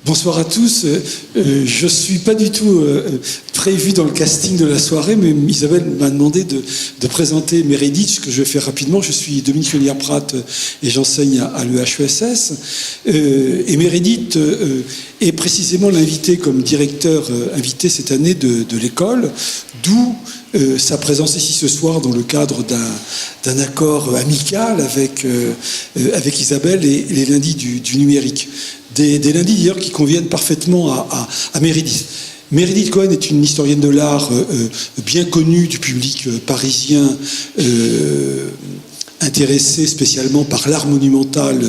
Bonsoir à tous. Je ne suis pas du tout prévu dans le casting de la soirée, mais Isabelle m'a demandé de présenter Meredith, ce que je vais faire rapidement. Je suis Dominique Chaulière-Pratt et j'enseigne à l'EHESS. Et Meredith est précisément l'invité comme directeur invité cette année de l'école, d'où sa présence ici ce soir dans le cadre d'un accord amical avec Isabelle et les lundis du numérique. Des lundis d'ailleurs qui conviennent parfaitement à Meredith. Meredith Cohen est une historienne de l'art bien connue du public parisien, intéressé spécialement par l'art monumental,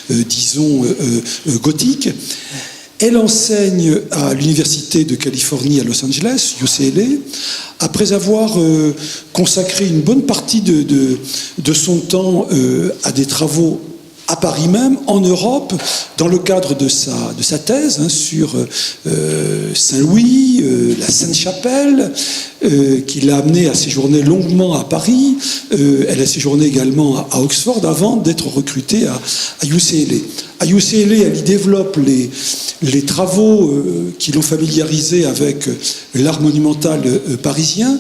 disons, gothique. Elle enseigne à l'Université de Californie à Los Angeles, UCLA, après avoir consacré une bonne partie de son temps à des travaux à Paris même, en Europe, dans le cadre de sa thèse sur Saint-Louis, la Sainte-Chapelle, qui l'a amené à séjourner longuement à Paris. Elle a séjourné également à Oxford avant d'être recrutée à UCLA. À UCLA, elle y développe les travaux qui l'ont familiarisée avec l'art monumental parisien,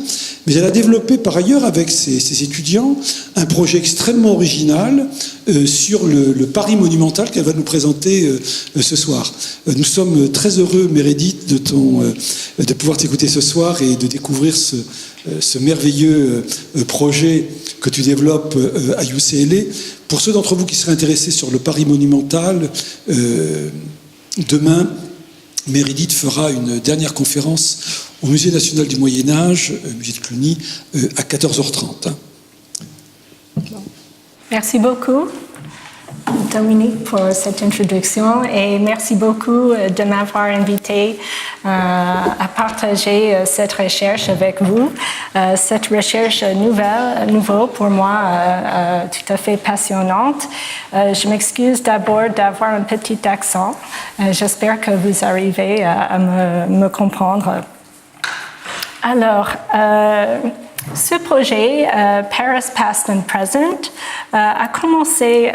mais elle a développé par ailleurs avec ses étudiants un projet extrêmement original sur le Paris monumental qu'elle va nous présenter ce soir. Nous sommes très heureux, Meredith, de pouvoir t'écouter ce soir et de découvrir ce merveilleux projet que tu développes à UCLA. Pour ceux d'entre vous qui seraient intéressés sur le Paris monumental, demain, Meredith fera une dernière conférence au Musée national du Moyen-Âge, musée de Cluny, à 14h30. Merci beaucoup, Dominique, pour cette introduction et merci beaucoup de m'avoir invité à partager cette recherche avec vous. Cette recherche nouveau pour moi, tout à fait passionnante. Je m'excuse d'abord d'avoir un petit accent. J'espère que vous arrivez à me comprendre. Alors, ce projet, Paris Past and Present, a commencé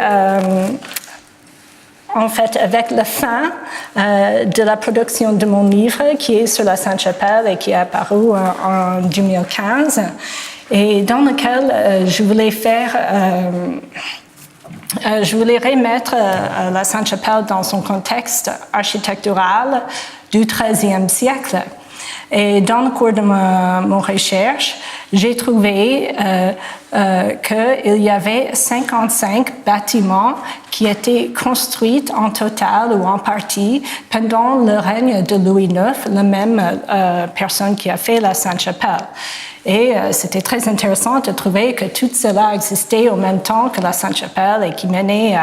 en fait avec la fin de la production de mon livre qui est sur la Sainte-Chapelle et qui est apparu en 2015 et dans lequel je voulais remettre la Sainte-Chapelle dans son contexte architectural du XIIIe siècle. Et dans le cours de mon recherche, j'ai trouvé qu'il y avait 55 bâtiments qui étaient construits en total ou en partie pendant le règne de Louis IX, la même personne qui a fait la Sainte-Chapelle. Et c'était très intéressant de trouver que tout cela existait en même temps que la Sainte-Chapelle et qui menait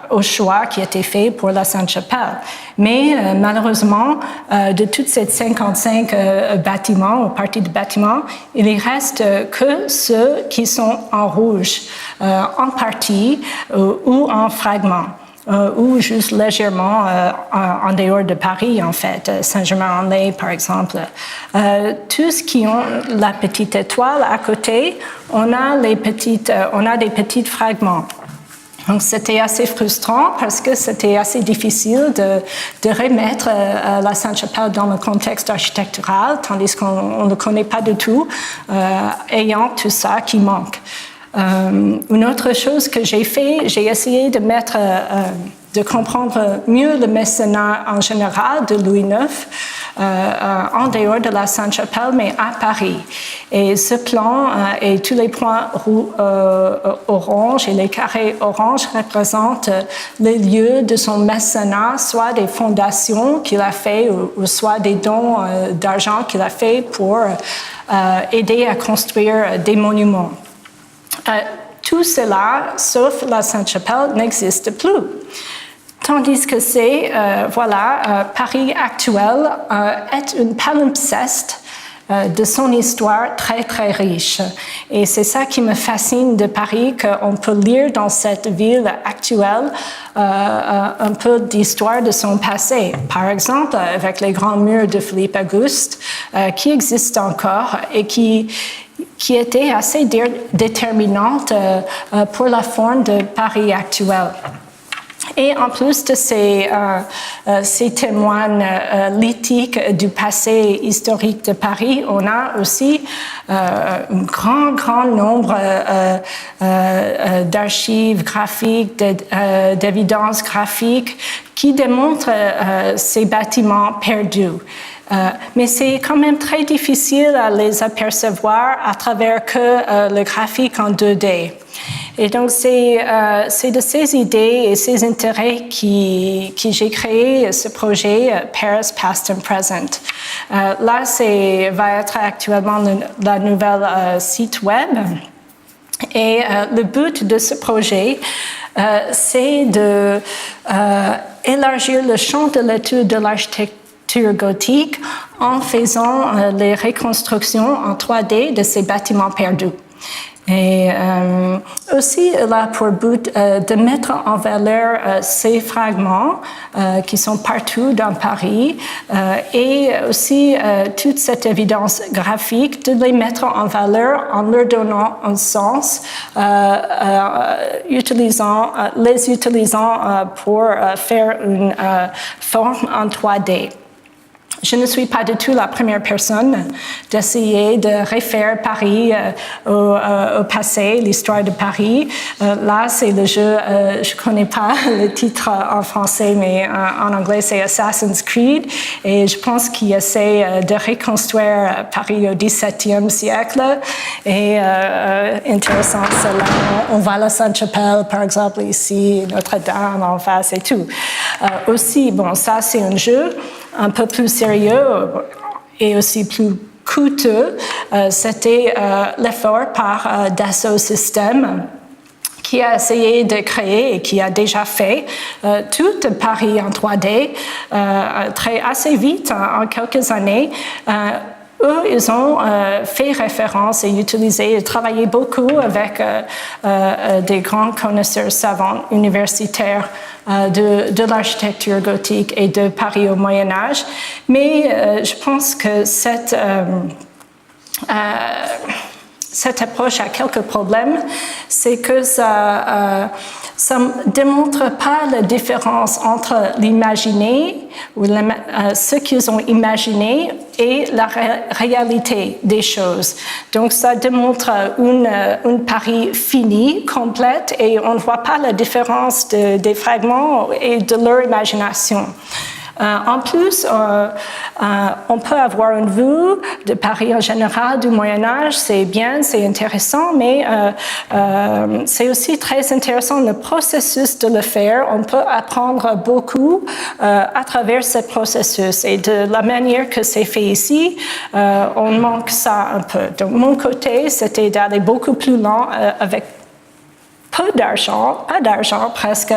au choix qui était fait pour la Sainte-Chapelle. Mais malheureusement, de toutes ces 55 bâtiments ou parties de bâtiments, il ne reste que ceux qui sont en rouge, en partie ou en fragments. Ou juste légèrement en dehors de Paris, en fait, Saint-Germain-en-Laye, par exemple. Tous qui ont la petite étoile à côté, on a des petits fragments. Donc, c'était assez frustrant parce que c'était assez difficile de remettre la Sainte-Chapelle dans le contexte architectural, tandis qu'on ne le connaît pas du tout, ayant tout ça qui manque. Une autre chose que j'ai fait, j'ai essayé de comprendre mieux le mécénat en général de Louis IX en dehors de la Sainte-Chapelle, mais à Paris. Et ce plan et tous les points orange et les carrés orange représentent les lieux de son mécénat, soit des fondations qu'il a fait ou soit des dons d'argent qu'il a fait pour aider à construire des monuments. Tout cela, sauf la Sainte-Chapelle, n'existe plus. Tandis que Paris actuel est une palimpseste de son histoire très, très riche. Et c'est ça qui me fascine de Paris, qu'on peut lire dans cette ville actuelle un peu d'histoire de son passé. Par exemple, avec les grands murs de Philippe Auguste, qui existent encore et qui qui était assez déterminante pour la forme de Paris actuelle. Et en plus de ces témoins lithiques du passé historique de Paris, on a aussi un grand nombre d'archives graphiques, d'évidences graphiques qui démontrent ces bâtiments perdus. Mais c'est quand même très difficile à les apercevoir à travers que le graphique en 2D. Et donc, c'est de ces idées et ces intérêts qui j'ai créé ce projet Paris Past and Present. Là, va être actuellement la nouvelle site web. Et le but de ce projet, c'est de élargir le champ de l'étude de l'architecture gothique en faisant les reconstructions en 3D de ces bâtiments perdus. Et aussi, là, pour but de mettre en valeur ces fragments qui sont partout dans Paris et aussi toute cette évidence graphique, de les mettre en valeur en leur donnant un sens, les utilisant pour faire une forme en 3D. Je ne suis pas du tout la première personne d'essayer de refaire Paris au passé, l'histoire de Paris. Là, c'est le jeu, je ne connais pas le titre en français, mais en anglais, c'est Assassin's Creed. Et je pense qu'il essaie de reconstruire Paris au XVIIe siècle. Et intéressant, cela, on voit la Sainte-Chapelle, par exemple, ici, Notre-Dame en face et tout. Aussi, bon, ça, c'est un jeu un peu plus sérieux et aussi plus coûteux. C'était l'effort par Dassault Systèmes qui a essayé de créer et qui a déjà fait tout Paris en 3D assez vite, en quelques années. Eux, ils ont fait référence et utilisé et travaillé beaucoup avec des grands connaisseurs savants universitaires de l'architecture gothique et de Paris au Moyen-Âge. Mais je pense que cette approche a quelques problèmes. C'est que ça ne démontre pas la différence entre l'imaginer ou ce qu'ils ont imaginé et la réalité des choses. Donc, ça démontre une Paris finie, complète, et on ne voit pas la différence des fragments et de leur imagination. En plus, on peut avoir une vue de Paris en général du Moyen-Âge, c'est bien, c'est intéressant, mais c'est aussi très intéressant le processus de le faire. On peut apprendre beaucoup à travers ce processus, et de la manière que c'est fait ici, on manque ça un peu. Donc, mon côté, c'était d'aller beaucoup plus lent avec peu d'argent, pas d'argent presque,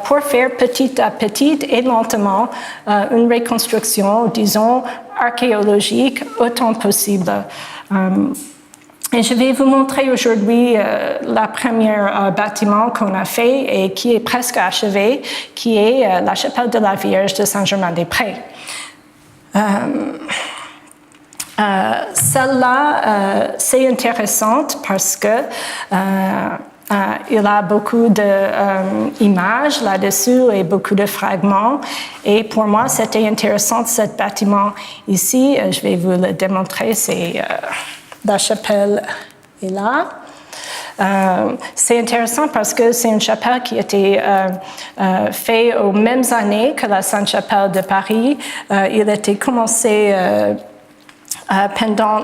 pour faire petit à petit et lentement une reconstruction, disons, archéologique autant possible. Et je vais vous montrer aujourd'hui la première bâtiment qu'on a fait et qui est presque achevé, qui est la chapelle de la Vierge de Saint-Germain-des-Prés. Celle-là, c'est intéressante parce que il y a beaucoup d'images là-dessus et beaucoup de fragments. Et pour moi, c'était intéressant, ce bâtiment ici. Je vais vous le démontrer. C'est la chapelle est là. C'est intéressant parce que c'est une chapelle qui a été faite aux mêmes années que la Sainte-Chapelle de Paris. Il a été commencé pendant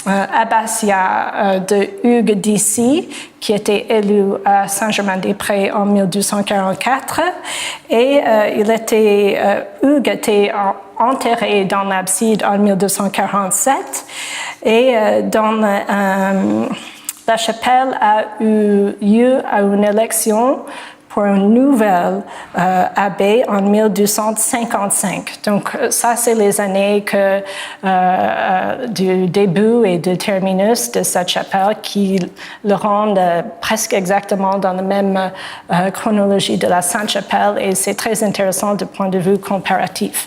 l'abbatiat de Hugues d'Issy, qui était élu à Saint-Germain-des-Prés en 1244. Et Hugues était enterré dans l'abside en 1247. Et la chapelle a eu lieu à une élection pour une nouvelle abbé en 1255. Donc, ça, c'est les années du début et du terminus de cette chapelle qui le rendent presque exactement dans la même chronologie de la Sainte-Chapelle, et c'est très intéressant du point de vue comparatif.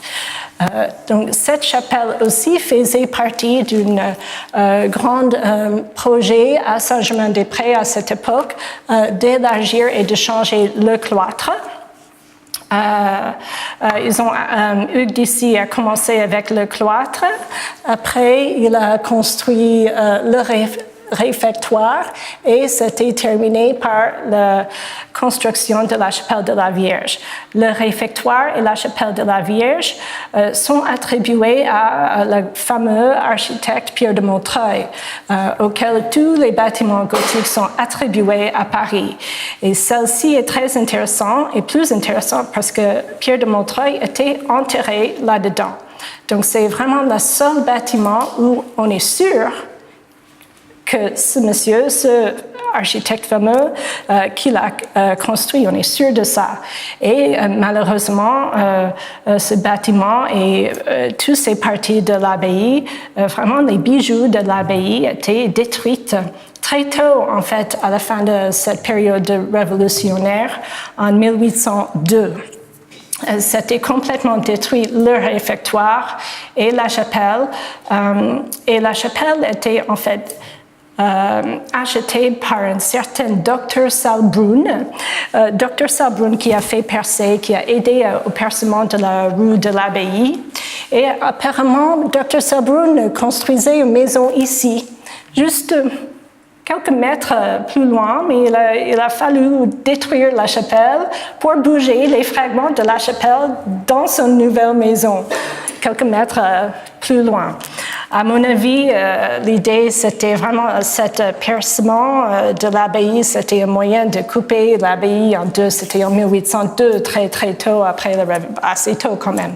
Donc cette chapelle aussi faisait partie d'un grand projet à Saint-Germain-des-Prés à cette époque d'élargir et de changer le cloître. Hugues d'ici a commencé avec le cloître. Après, il a construit le réfectoire et c'était terminé par la construction de la chapelle de la Vierge. Le réfectoire et la chapelle de la Vierge sont attribués à le fameux architecte Pierre de Montreuil, auquel tous les bâtiments gothiques sont attribués à Paris. Et celle-ci est très intéressante et plus intéressante parce que Pierre de Montreuil était enterré là-dedans. Donc c'est vraiment le seul bâtiment où on est sûr que ce monsieur, ce architecte fameux qui l'a construit, on est sûr de ça. Et malheureusement, ce bâtiment et toutes ces parties de l'abbaye, vraiment les bijoux de l'abbaye étaient détruits très tôt, en fait, à la fin de cette période révolutionnaire, en 1802. C'était complètement détruit, le réfectoire et la chapelle. Et la chapelle était, en fait, acheté par un certain Dr. Salbrun. Dr. Salbrun qui a fait percer, qui a aidé au percement de la rue de l'Abbaye. Et apparemment, Dr. Salbrun construisait une maison ici, juste quelques mètres plus loin, mais il a fallu détruire la chapelle pour bouger les fragments de la chapelle dans son nouvelle maison, quelques mètres plus loin. À mon avis, l'idée, c'était vraiment cet percement de l'abbaye, c'était un moyen de couper l'abbaye en deux. C'était en 1802, très très tôt, assez tôt quand même,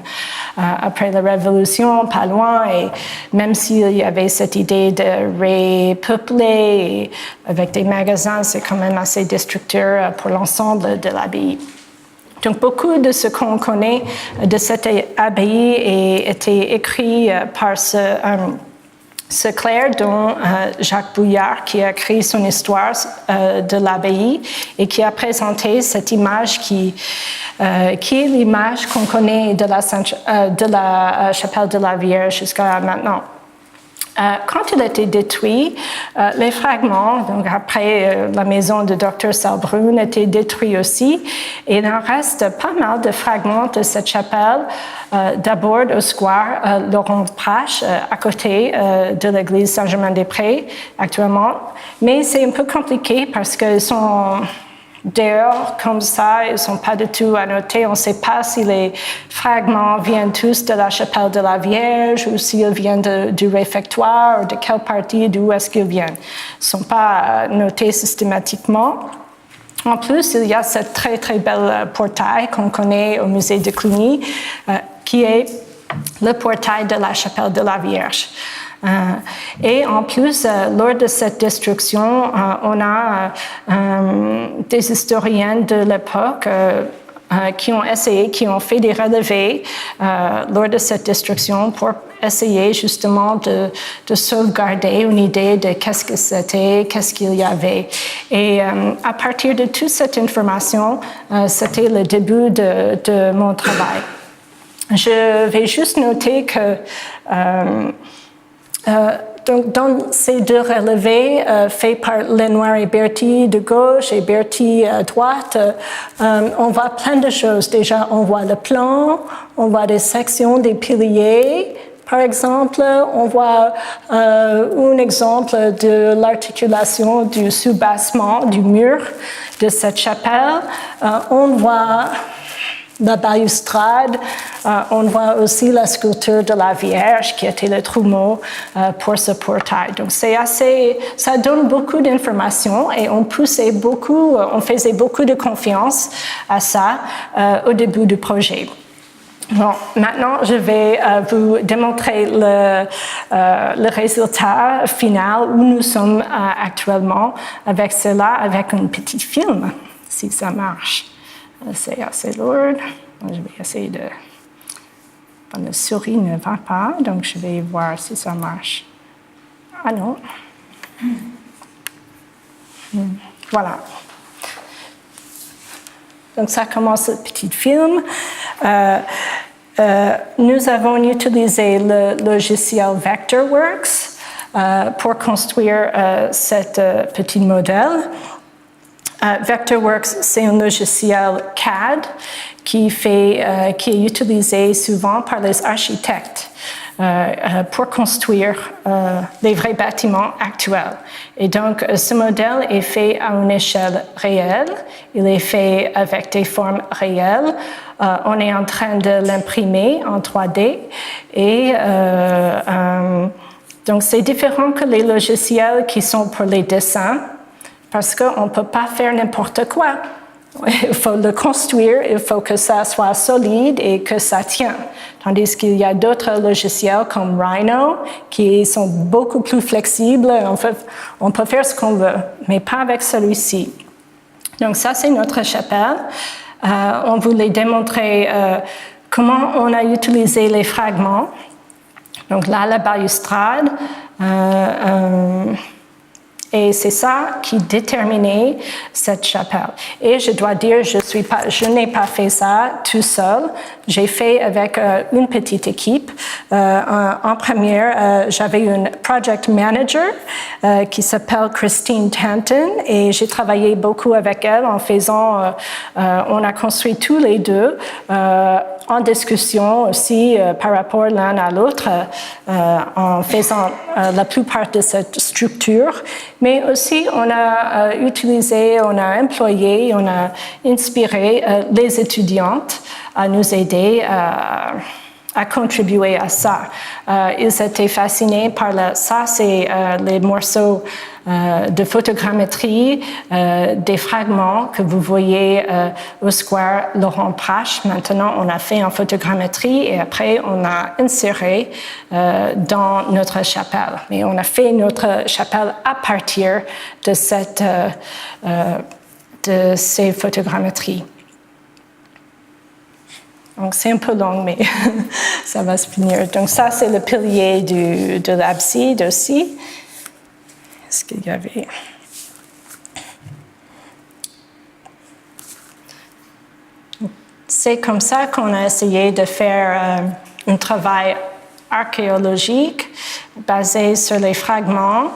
après la Révolution, pas loin. Et même s'il y avait cette idée de repeupler avec des magasins, c'est quand même assez destructeur pour l'ensemble de l'abbaye. Donc, beaucoup de ce qu'on connaît de cette abbaye a été écrit par ce clerc, dont Jacques Bouillard, qui a écrit son histoire de l'abbaye et qui a présenté cette image qui est l'image qu'on connaît de la chapelle de la Vierge jusqu'à maintenant. Quand il a été détruit, les fragments, donc après la maison de Dr. Salbrun, étaient détruits aussi. Et il en reste pas mal de fragments de cette chapelle, d'abord au square Laurent Prache, à côté de l'église Saint-Germain-des-Prés, actuellement. Mais c'est un peu compliqué parce qu'ils sont dehors comme ça, ils ne sont pas du tout annotés. On ne sait pas si les fragments viennent tous de la chapelle de la Vierge ou s'ils viennent du réfectoire ou de quelle partie, d'où est-ce qu'ils viennent. Ils ne sont pas notés systématiquement. En plus, il y a cette très très belle portail qu'on connaît au musée de Cluny, qui est le portail de la chapelle de la Vierge. Et en plus, lors de cette destruction, on a des historiens de l'époque qui ont fait des relevés lors de cette destruction pour essayer justement de sauvegarder une idée de qu'est-ce que c'était, qu'est-ce qu'il y avait. Et à partir de toute cette information, c'était le début de mon travail. Je vais juste noter que donc, dans ces deux relevés faits par Lenoir et Berthy de gauche et Berthy à droite, on voit plein de choses. Déjà, on voit le plan, on voit des sections des piliers. Par exemple, on voit un exemple de l'articulation du soubassement du mur de cette chapelle. On voit la balustrade, on voit aussi la sculpture de la Vierge qui était le trumeau pour ce portail. Donc ça donne beaucoup d'informations et on faisait beaucoup de confiance à ça au début du projet. Bon, maintenant, je vais vous démontrer le résultat final où nous sommes actuellement avec cela, avec un petit film, si ça marche. C'est assez lourd. Je vais essayer de... La souris ne va pas, donc je vais voir si ça marche. Ah non. Voilà. Donc ça commence le petit film. Nous avons utilisé le logiciel Vectorworks pour construire cet petit modèle. Vectorworks, c'est un logiciel CAD qui est utilisé souvent par les architectes pour construire les vrais bâtiments actuels. Et donc, ce modèle est fait à une échelle réelle, il est fait avec des formes réelles. On est en train de l'imprimer en 3D et donc c'est différent que les logiciels qui sont pour les dessins parce qu'on ne peut pas faire n'importe quoi. Il faut le construire, il faut que ça soit solide et que ça tienne. Tandis qu'il y a d'autres logiciels comme Rhino qui sont beaucoup plus flexibles. On peut faire ce qu'on veut, mais pas avec celui-ci. Donc ça, c'est notre chapelle. On voulait démontrer comment on a utilisé les fragments. Donc là, la balustrade. Et c'est ça qui déterminait cette chapelle. Et je dois dire, je n'ai pas fait ça tout seul. J'ai fait avec une petite équipe. En première, j'avais une project manager qui s'appelle Christine Tanton et j'ai travaillé beaucoup avec elle en faisant, on a construit tous les deux en discussion aussi par rapport l'un à l'autre en faisant la plupart de cette structure. Mais aussi, on a utilisé, on a employé, on a inspiré les étudiantes à nous aider à contribuer à ça. Ils étaient fascinés par ça, c'est les morceaux de photogrammétrie, des fragments que vous voyez au Square Laurent Prache. Maintenant, on a fait en photogrammétrie et après, on a inséré dans notre chapelle. Mais on a fait notre chapelle à partir de ces photogrammétries. Donc, c'est un peu long, mais ça va se finir. Donc, ça, c'est le pilier de l'abside aussi. Est-ce qu'il y avait... C'est comme ça qu'on a essayé de faire un travail archéologique basé sur les fragments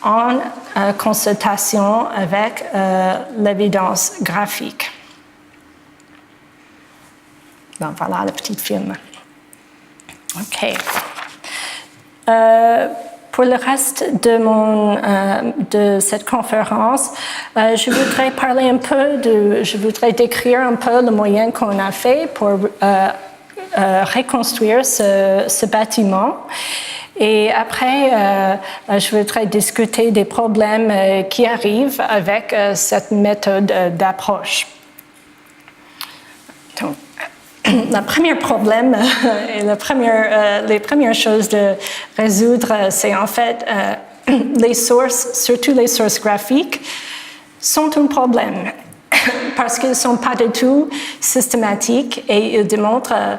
en consultation avec l'évidence graphique. Donc, voilà le petit film. OK. Pour le reste de cette conférence, je voudrais parler un peu je voudrais décrire un peu le moyen qu'on a fait pour reconstruire ce bâtiment. Et après, je voudrais discuter des problèmes qui arrivent avec cette méthode d'approche. Donc, le premier problème et les premières choses de résoudre, c'est en fait les sources, surtout les sources graphiques, sont un problème parce qu'ils ne sont pas du tout systématiques et ils démontrent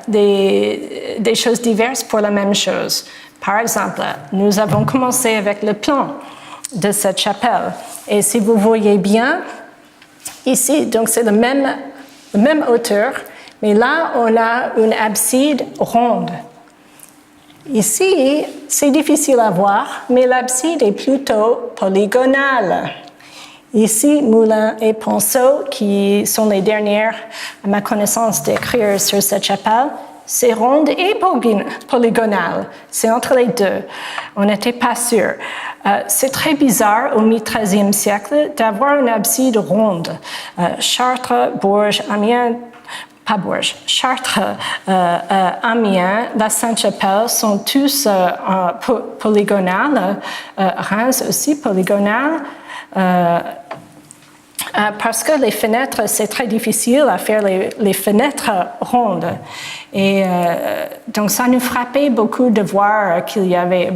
des choses diverses pour la même chose. Par exemple, nous avons commencé avec le plan de cette chapelle et si vous voyez bien, ici, donc c'est la même hauteur, mais là, on a une abside ronde. Ici, c'est difficile à voir, mais l'abside est plutôt polygonale. Ici, Moulin et Ponceau, qui sont les dernières, à ma connaissance, d'écrire sur cette chapelle, c'est ronde et polygonale. C'est entre les deux. On n'était pas sûr. C'est très bizarre au mi-XIIIe siècle d'avoir une abside ronde. Chartres, Bourges, Amiens, pas Bourges, Chartres, Amiens, la Sainte-Chapelle sont tous polygonales. Reims aussi polygonale. Parce que les fenêtres, c'est très difficile à faire les fenêtres rondes. Et donc, ça nous frappait beaucoup de voir qu'il y avait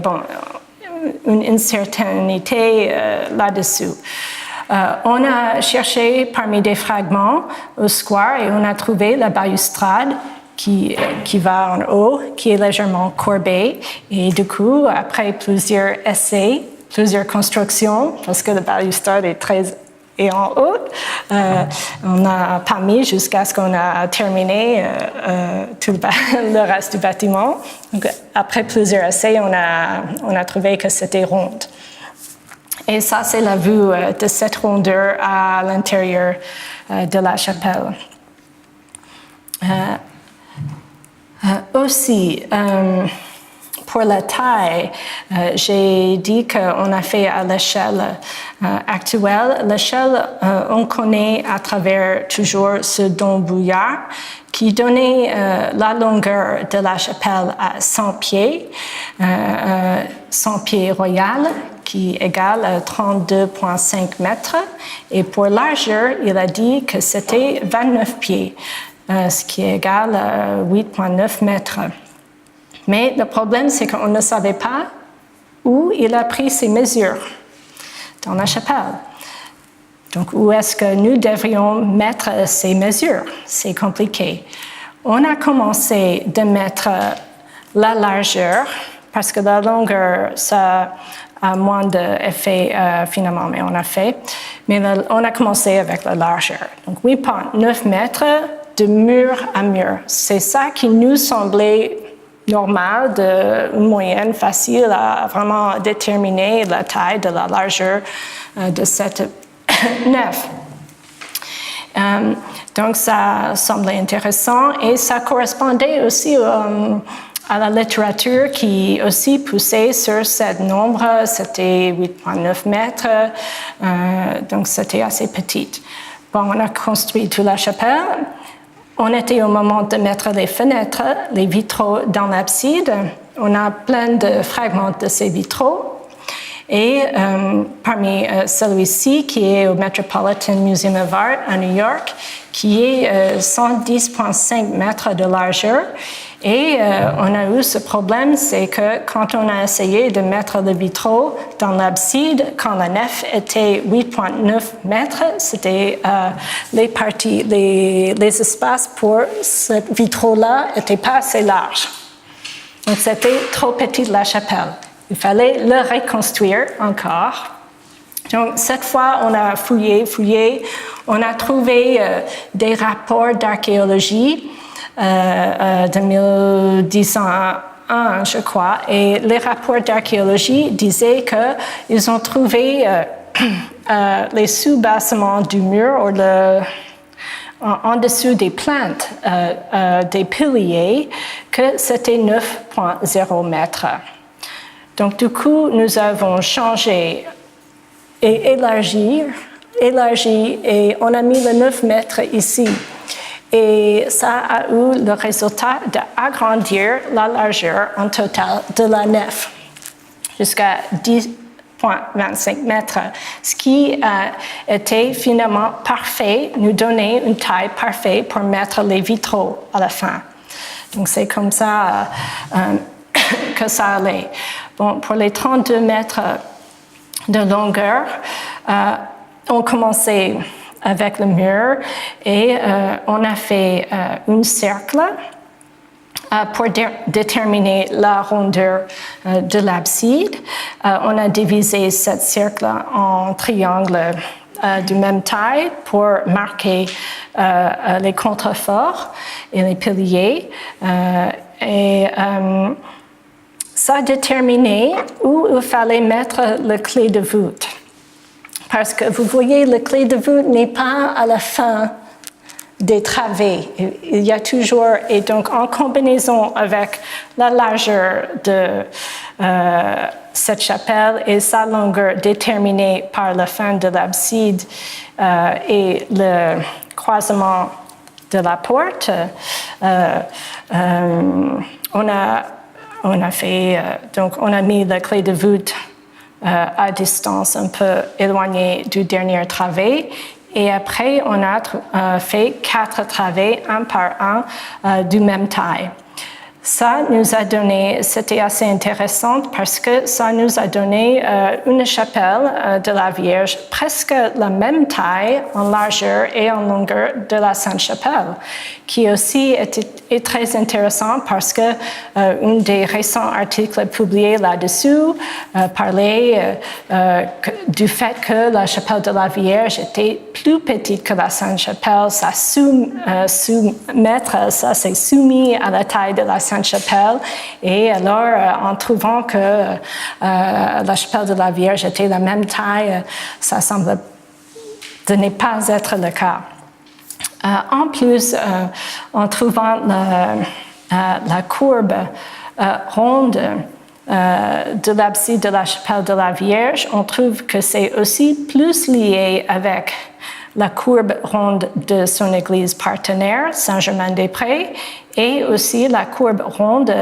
une incertitude là-dessus. On a cherché parmi des fragments au Square et on a trouvé la balustrade qui va en haut, qui est légèrement courbée. Et du coup, après plusieurs essais, plusieurs constructions, parce que la balustrade est très et en haut. On n'a pas mis jusqu'à ce qu'on a terminé tout le reste du bâtiment. Donc, après plusieurs essais, on a trouvé que c'était ronde. Et ça, c'est la vue de cette rondeur à l'intérieur de la chapelle. Aussi, pour la taille, j'ai dit qu'on a fait à l'échelle actuelle. L'échelle, on connaît à travers toujours ce don Bouillard qui donnait la longueur de la chapelle à 100 pieds, 100 pieds royal, qui égale 32,5 mètres. Et pour largeur, il a dit que c'était 29 pieds, ce qui égale 8,9 mètres. Mais le problème, c'est qu'on ne savait pas où il a pris ses mesures dans la chapelle. Donc, où est-ce que nous devrions mettre ces mesures? C'est compliqué. On a commencé de mettre la largeur, parce que la longueur, ça a moins d'effet finalement, mais on a fait. Mais on a commencé avec la largeur. Donc, 8,9 mètres de mur à mur. C'est ça qui nous semblait normal, une moyenne facile à vraiment déterminer la taille de la largeur de cette nef. Donc ça semblait intéressant et ça correspondait aussi à la littérature qui aussi poussait sur ce nombre. C'était 8,9 mètres, donc c'était assez petit. Bon, on a construit toute la chapelle. On était au moment de mettre les fenêtres, les vitraux dans l'abside. On a plein de fragments de ces vitraux. Et parmi celui-ci, qui est au Metropolitan Museum of Art à New York, qui est 110,5 mètres de largeur. Et on a eu ce problème, c'est que quand on a essayé de mettre le vitraux dans l'abside, quand la nef était 8,9 mètres, c'était les parties, les espaces pour ce vitraux-là n'étaient pas assez larges. Donc c'était trop petit la chapelle. Il fallait le reconstruire encore. Donc cette fois, on a fouillé, on a trouvé des rapports d'archéologie de 1101, je crois, et les rapports d'archéologie disaient qu'ils ont trouvé les sous-bassements du mur ou en dessous des plantes des piliers, que c'était 9,0 mètres. Donc du coup, nous avons changé et élargi, et on a mis le 9 mètres ici. Et ça a eu le résultat d'agrandir la largeur en total de la nef jusqu'à 10,25 mètres, ce qui a été finalement parfait, nous donnait une taille parfaite pour mettre les vitraux à la fin. Donc c'est comme ça que ça allait. Bon, pour les 32 mètres de longueur, on commençait avec le mur et on a fait un cercle pour déterminer la rondeur de l'abside. On a divisé ce cercle en triangles de même taille pour marquer les contreforts et les piliers. Ça déterminait où il fallait mettre la clé de voûte. Parce que vous voyez, la clé de voûte n'est pas à la fin des travées. Il y a toujours, et donc en combinaison avec la largeur de cette chapelle et sa longueur déterminée par la fin de l'abside et le croisement de la porte, on a fait, donc on a mis la clé de voûte à distance un peu éloignée du dernier travée. Et après, on a fait 4 travées, un par un, du même taille. Ça nous a donné, c'était assez intéressant parce que ça nous a donné une chapelle de la Vierge presque la même taille en largeur et en longueur de la Sainte-Chapelle, qui aussi est très intéressant parce que un des récents articles publiés là-dessus parlait du fait que la chapelle de la Vierge était plus petite que la Sainte-Chapelle. Ça ça s'est soumis à la taille de la Sainte-Chapelle, et alors en trouvant que la chapelle de la Vierge était la même taille, ça semble de ne pas être le cas. En plus, en trouvant la courbe ronde de l'abside de la chapelle de la Vierge, on trouve que c'est aussi plus lié avec la courbe ronde de son église partenaire, Saint-Germain-des-Prés, et aussi la courbe ronde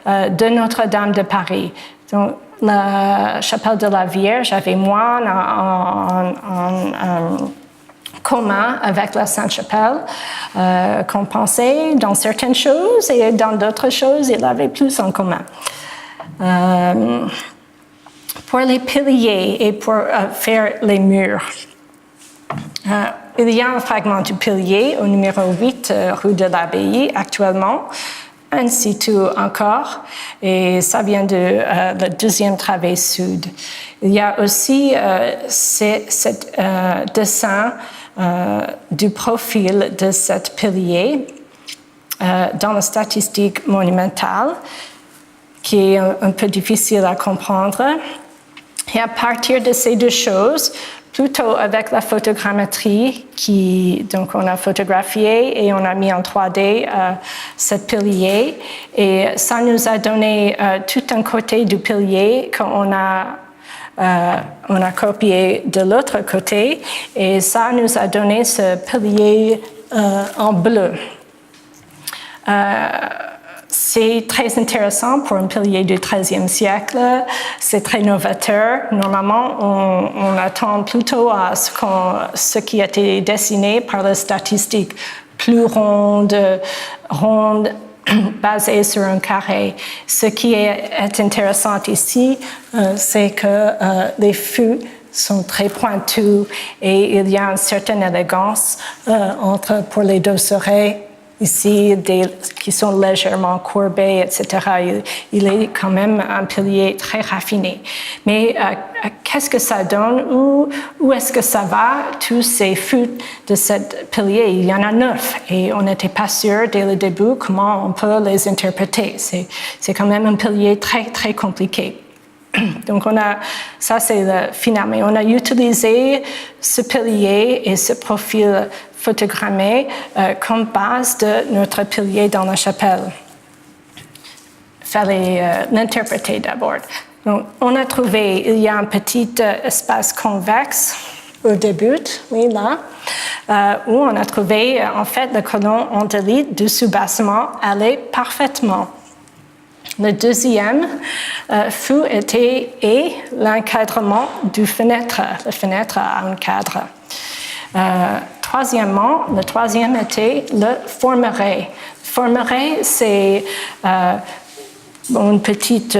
de Notre-Dame de Paris. Donc, la chapelle de la Vierge avait moins en commun avec la Sainte-Chapelle qu'on pensait dans certaines choses, et dans d'autres choses, il avait plus en commun. Pour les piliers et pour faire les murs, il y a un fragment du pilier au numéro 8 rue de l'Abbaye actuellement, in situ encore, et ça vient de la deuxième travée sud. Il y a aussi cet dessin du profil de cet pilier dans la statistique monumentale, qui est un peu difficile à comprendre. Et à partir de ces deux choses, plutôt avec la photogrammétrie, donc on a photographié et on a mis en 3D ce pilier, et ça nous a donné tout un côté du pilier qu'on a copié de l'autre côté, et ça nous a donné ce pilier en bleu. C'est très intéressant pour un pilier du XIIIe siècle. C'est très novateur. Normalement, on attend plutôt à ce qui a été dessiné par la statistique plus ronde, basée sur un carré. Ce qui est intéressant ici, c'est que les fûts sont très pointus, et il y a une certaine élégance pour les dosserets ici, qui sont légèrement courbés, etc. Il est quand même un pilier très raffiné. Mais qu'est-ce que ça donne? Où est-ce que ça va, tous ces fûts de ce pilier? Il y en a 9, et on n'était pas sûr dès le début comment on peut les interpréter. C'est quand même un pilier très, très compliqué. Donc ça c'est le final, mais on a utilisé ce pilier et ce profil photogrammé comme base de notre pilier dans la chapelle. Il fallait l'interpréter d'abord. Donc on a trouvé, il y a un petit espace convexe au début, oui là, où on a trouvé en fait le colonne endolite du soubassement allait parfaitement. Le deuxième fût était l'encadrement du fenêtre. La fenêtre a un cadre. Troisièmement, le troisième était le formeret. Le formeret, c'est une petite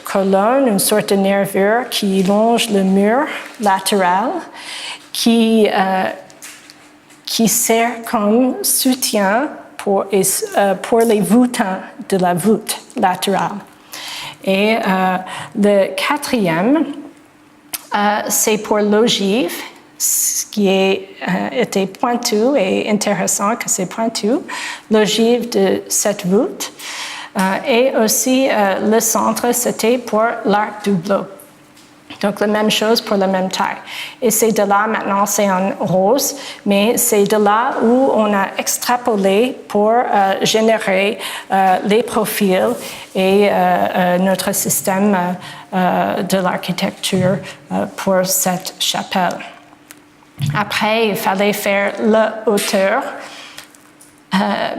colonne, une sorte de nervure qui longe le mur latéral, qui sert comme soutien pour les voûtants de la voûte latérale. Et le quatrième, c'est pour l'ogive, ce qui était pointu et intéressant que c'est pointu, l'ogive de cette voûte. Et aussi le centre, c'était pour l'arc doubleau. Donc la même chose pour la même taille. Et c'est de là, maintenant c'est en rose, mais c'est de là où on a extrapolé pour générer les profils et notre système de l'architecture pour cette chapelle. Après, il fallait faire la hauteur.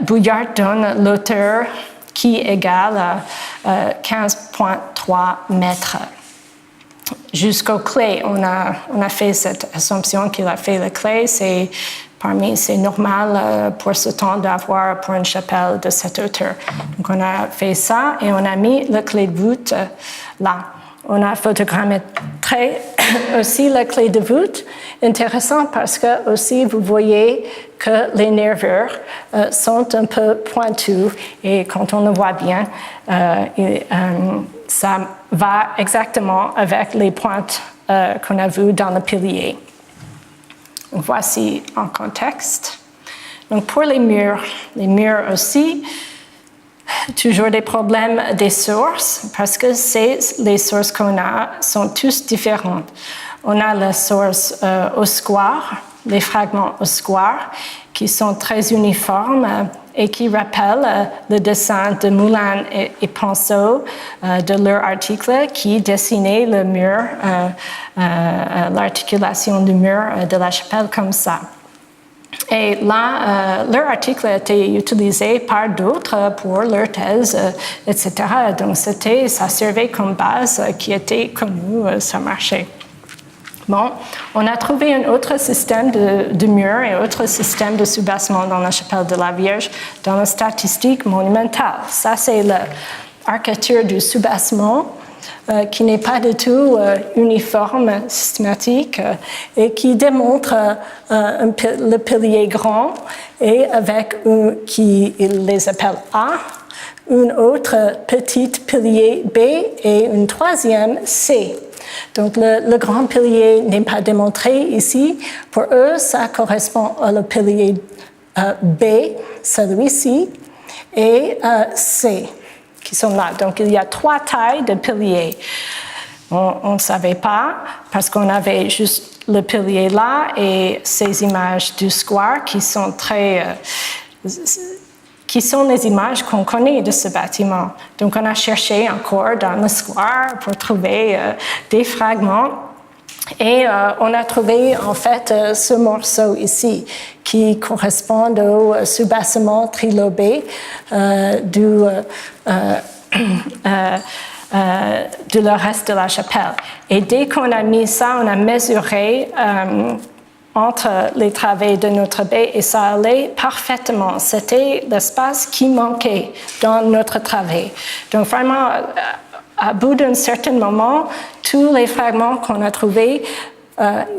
Bouillard donne l'hauteur qui égale 15,3 mètres. Jusqu'aux clés, on a fait cette assumption qu'il a fait les clés, c'est parmi, c'est normal pour ce temps d'avoir pour une chapelle de cette hauteur. Donc on a fait ça et on a mis la clé de voûte là. On a photogrammétré aussi la clé de voûte. Intéressant parce que aussi vous voyez que les nervures sont un peu pointues et quand on le voit bien, ça va exactement avec les pointes qu'on a vues dans le pilier. Voici en contexte. Donc pour les murs aussi, toujours des problèmes des sources parce que les sources qu'on a sont tous différentes. On a la source au square, les fragments au square qui sont très uniformes et qui rappellent le dessin de Moulin et Ponceau de leur article qui dessinait le mur, l'articulation du mur de la chapelle comme ça. Et là, leur article a été utilisé par d'autres pour leur thèse, etc. Donc, ça servait comme base qui était connue, ça marchait. Bon, on a trouvé un autre système de murs et un autre système de soubassement dans la chapelle de la Vierge dans la statistique monumentale. Ça, c'est l'architecture du soubassement qui n'est pas du tout uniforme, systématique, et qui démontre le pilier grand et avec qui ils les appellent A, une autre petite pilier B et une troisième C. Donc le grand pilier n'est pas démontré ici. Pour eux, ça correspond au pilier B, celui-ci, et C. Qui sont là. Donc, il y a 3 tailles de piliers. On ne savait pas parce qu'on avait juste le pilier là et ces images du square qui sont qui sont les images qu'on connaît de ce bâtiment. Donc, on a cherché encore dans le square pour trouver des fragments. Et on a trouvé en fait ce morceau ici qui correspond au soubassement trilobé de le reste de la chapelle. Et dès qu'on a mis ça, on a mesuré entre les travées de notre baie et ça allait parfaitement. C'était l'espace qui manquait dans notre travée. Donc vraiment, à bout d'un certain moment, tous les fragments qu'on a trouvés,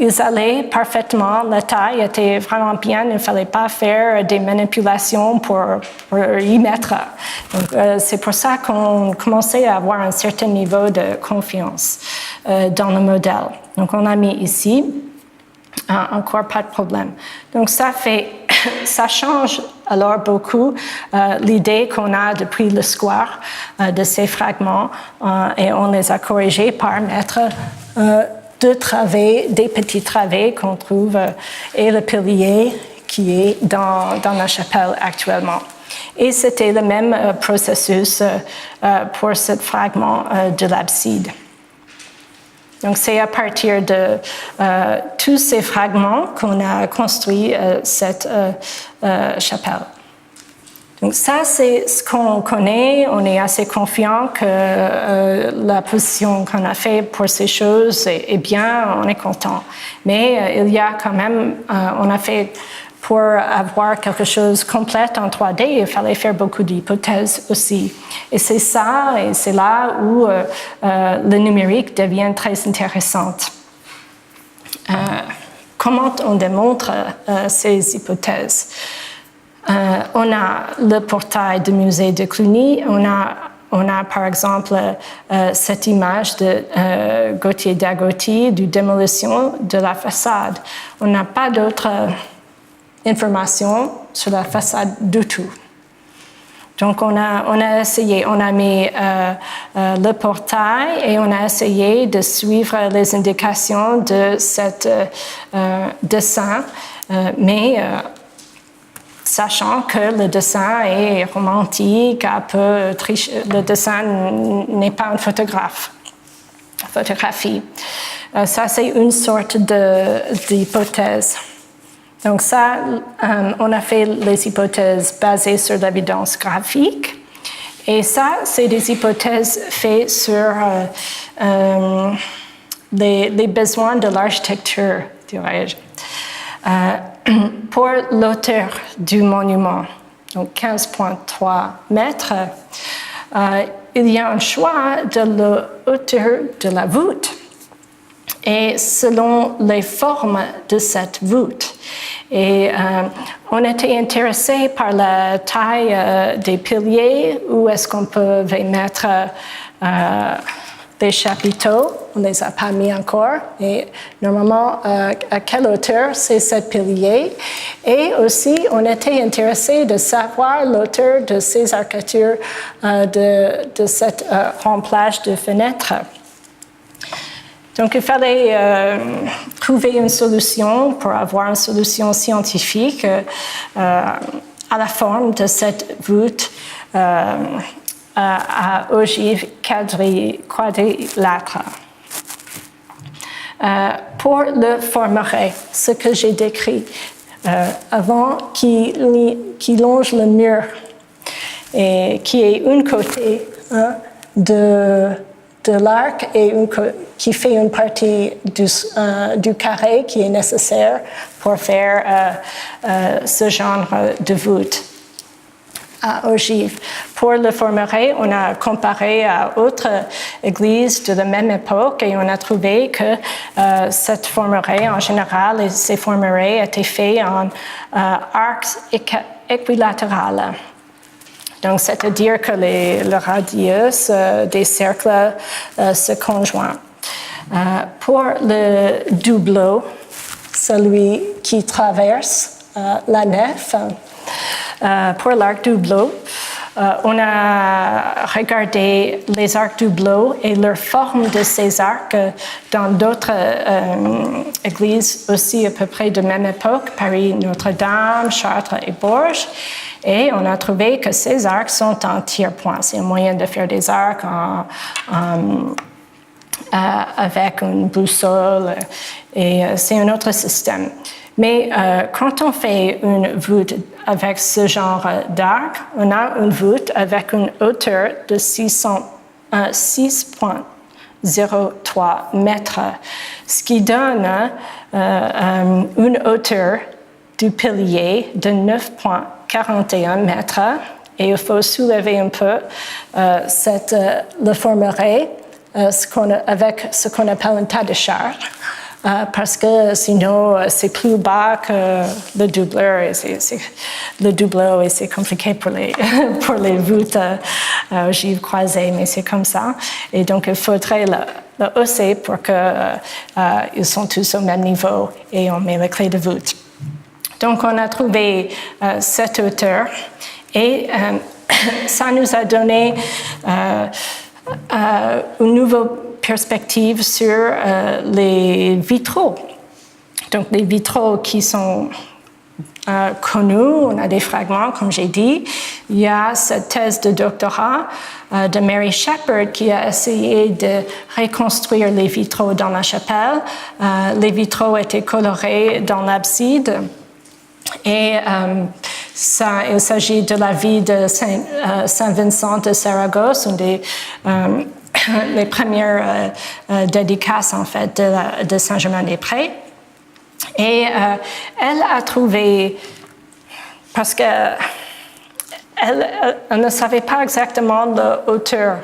ils allaient parfaitement. La taille était vraiment bien. Il ne fallait pas faire des manipulations pour y mettre. Donc, c'est pour ça qu'on commençait à avoir un certain niveau de confiance dans le modèle. Donc, on a mis ici. Encore pas de problème. Donc, ça change alors beaucoup l'idée qu'on a depuis le square de ces fragments et on les a corrigés par mettre des petits travées qu'on trouve et le pilier qui est dans la chapelle actuellement. Et c'était le même processus pour ce fragment de l'abside. Donc, c'est à partir de tous ces fragments qu'on a construit cette chapelle. Donc, ça, c'est ce qu'on connaît. On est assez confiant que la position qu'on a faite pour ces choses est bien. On est content. Mais il y a quand même, on a fait, pour avoir quelque chose de complet en 3D, il fallait faire beaucoup d'hypothèses aussi. Et c'est ça, et c'est là où le numérique devient très intéressant. Comment on démontre ces hypothèses? On a le portail du musée de Cluny, on a par exemple cette image de Gauthier d'Agoty, de démolition de la façade. On n'a pas d'autres informations sur la façade du tout. Donc on a essayé, on a mis le portail et on a essayé de suivre les indications de cet dessin, mais sachant que le dessin est romantique, un peu le dessin n'est pas une photographie. Ça, c'est une sorte d'hypothèse. Donc ça, on a fait les hypothèses basées sur l'évidence graphique. Et ça, c'est des hypothèses faites sur les besoins de l'architecture, dirais-je. pour l'auteur du monument, donc 15,3 mètres, il y a un choix de la hauteur de la voûte et selon les formes de cette voûte. Et on était intéressé par la taille des piliers, où est-ce qu'on pouvait mettre des chapiteaux. On ne les a pas mis encore. Et normalement, à quelle hauteur c'est cette pilier. Et aussi, on était intéressé de savoir l'auteur de ces arcatures, de cette remplage de fenêtres. Donc, il fallait trouver une solution pour avoir une solution scientifique à la forme de cette voûte à ogive quadrilâtre. Pour le formeret, ce que j'ai décrit avant, qui longe le mur et qui est une côté de l'arc et qui fait une partie du carré qui est nécessaire pour faire ce genre de voûte à ogive. Pour le formeret, on a comparé à d'autres églises de la même époque et on a trouvé que cette formeret, en général, ces formerets étaient faits en arcs équilatérales. Donc, c'est-à-dire que le radius des cercles se conjoint. Pour le doubleau, celui qui traverse la nef, pour l'arc doubleau, on a regardé les arcs doubleaux et leur forme de ces arcs dans d'autres églises aussi à peu près de même époque, Paris, Notre-Dame, Chartres et Bourges. Et on a trouvé que ces arcs sont en tiers-point. C'est un moyen de faire des arcs avec une boussole et c'est un autre système. Mais quand on fait une voûte avec ce genre d'arc, on a une voûte avec une hauteur de 6,03 mètres, ce qui donne une hauteur du pilier de 9,41 mètres. Et il faut soulever un peu le formeret avec ce qu'on appelle un tas de charge. Parce que sinon, c'est plus bas que le doubleur. Le doubleau, et c'est compliqué pour les voûtes ogives croisées, mais c'est comme ça. Et donc, il faudrait le hausser pour qu'ils sont tous au même niveau et on met les clés de voûte. Donc, on a trouvé cette hauteur et ça nous a donné une nouvelle perspective sur les vitraux. Donc, les vitraux qui sont connus, on a des fragments, comme j'ai dit. Il y a cette thèse de doctorat de Mary Shepherd qui a essayé de reconstruire les vitraux dans la chapelle. Les vitraux étaient colorés dans l'abside. Et il s'agit de la vie de Saint Vincent de Saragosse, une des les premières dédicaces en fait de Saint-Germain-des-Prés. Et elle a trouvé, parce qu'elle ne savait pas exactement la hauteur.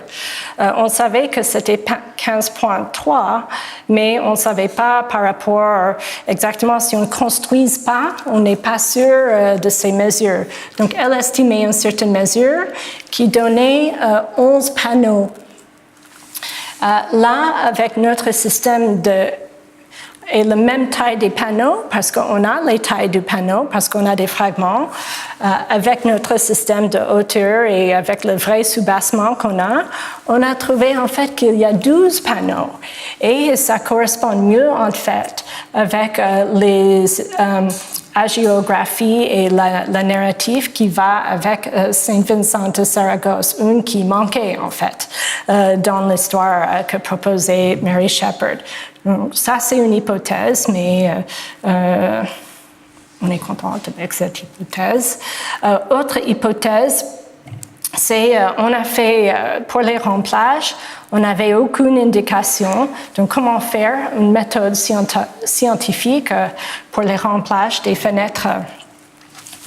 On savait que c'était 15,3, mais on ne savait pas par rapport exactement si on ne construise pas, on n'est pas sûr de ces mesures. Donc elle estimait une certaine mesure qui donnait 11 panneaux. Là, avec notre système et la même taille des panneaux, parce qu'on a les tailles du panneau, parce qu'on a des fragments, avec notre système de hauteur et avec le vrai soubassement qu'on a, on a trouvé en fait qu'il y a 12 panneaux. Et ça correspond mieux en fait avec les hagiographies et la narrative qui va avec Saint Vincent de Saragosse, une qui manquait en fait dans l'histoire que proposait Mary Shepherd. Donc, ça, c'est une hypothèse, mais on est contente avec cette hypothèse. Autre hypothèse, on a fait, pour les remplages, on n'avait aucune indication de comment faire une méthode scientifique pour les remplages des fenêtres.